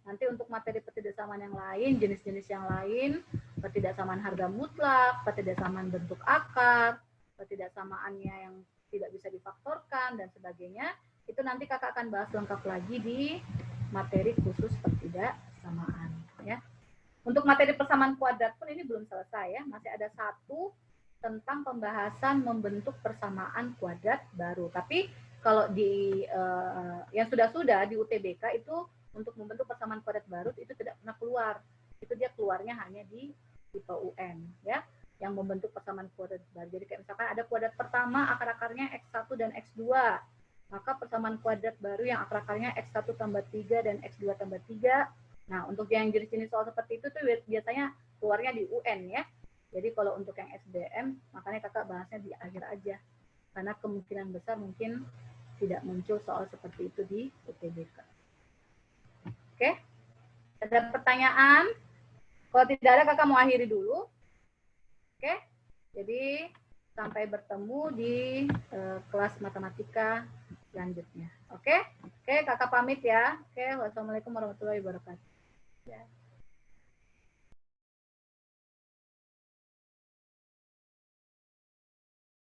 Nanti untuk materi pertidaksamaan yang lain, jenis-jenis yang lain, pertidaksamaan harga mutlak, pertidaksamaan bentuk akar, pertidaksamaannya yang tidak bisa difaktorkan, dan sebagainya. Itu nanti kakak akan bahas lengkap lagi di materi khusus pertidaksamaan. Ya. Untuk materi persamaan kuadrat pun ini belum selesai ya, masih ada satu tentang pembahasan membentuk persamaan kuadrat baru. Tapi kalau di yang sudah di UTBK itu untuk membentuk persamaan kuadrat baru itu tidak pernah keluar. Itu dia keluarnya hanya di tipe UN ya, yang membentuk persamaan kuadrat baru. Jadi kayak misalkan ada kuadrat pertama akar-akarnya X1 dan X2. Maka persamaan kuadrat baru yang akar-akarnya X1 tambah 3 dan X2 tambah 3. Nah, untuk yang jenis-jenis soal seperti itu tuh biasanya keluarnya di UN ya. Jadi kalau untuk yang SBM, makanya kakak bahasnya di akhir aja. Karena kemungkinan besar mungkin tidak muncul soal seperti itu di UTBK. Oke? Ada pertanyaan? Kalau tidak ada, kakak mau akhiri dulu. Oke? Jadi, sampai bertemu di kelas matematika selanjutnya. Oke? Oke, kakak pamit ya. Oke, wassalamualaikum warahmatullahi wabarakatuh. Ya.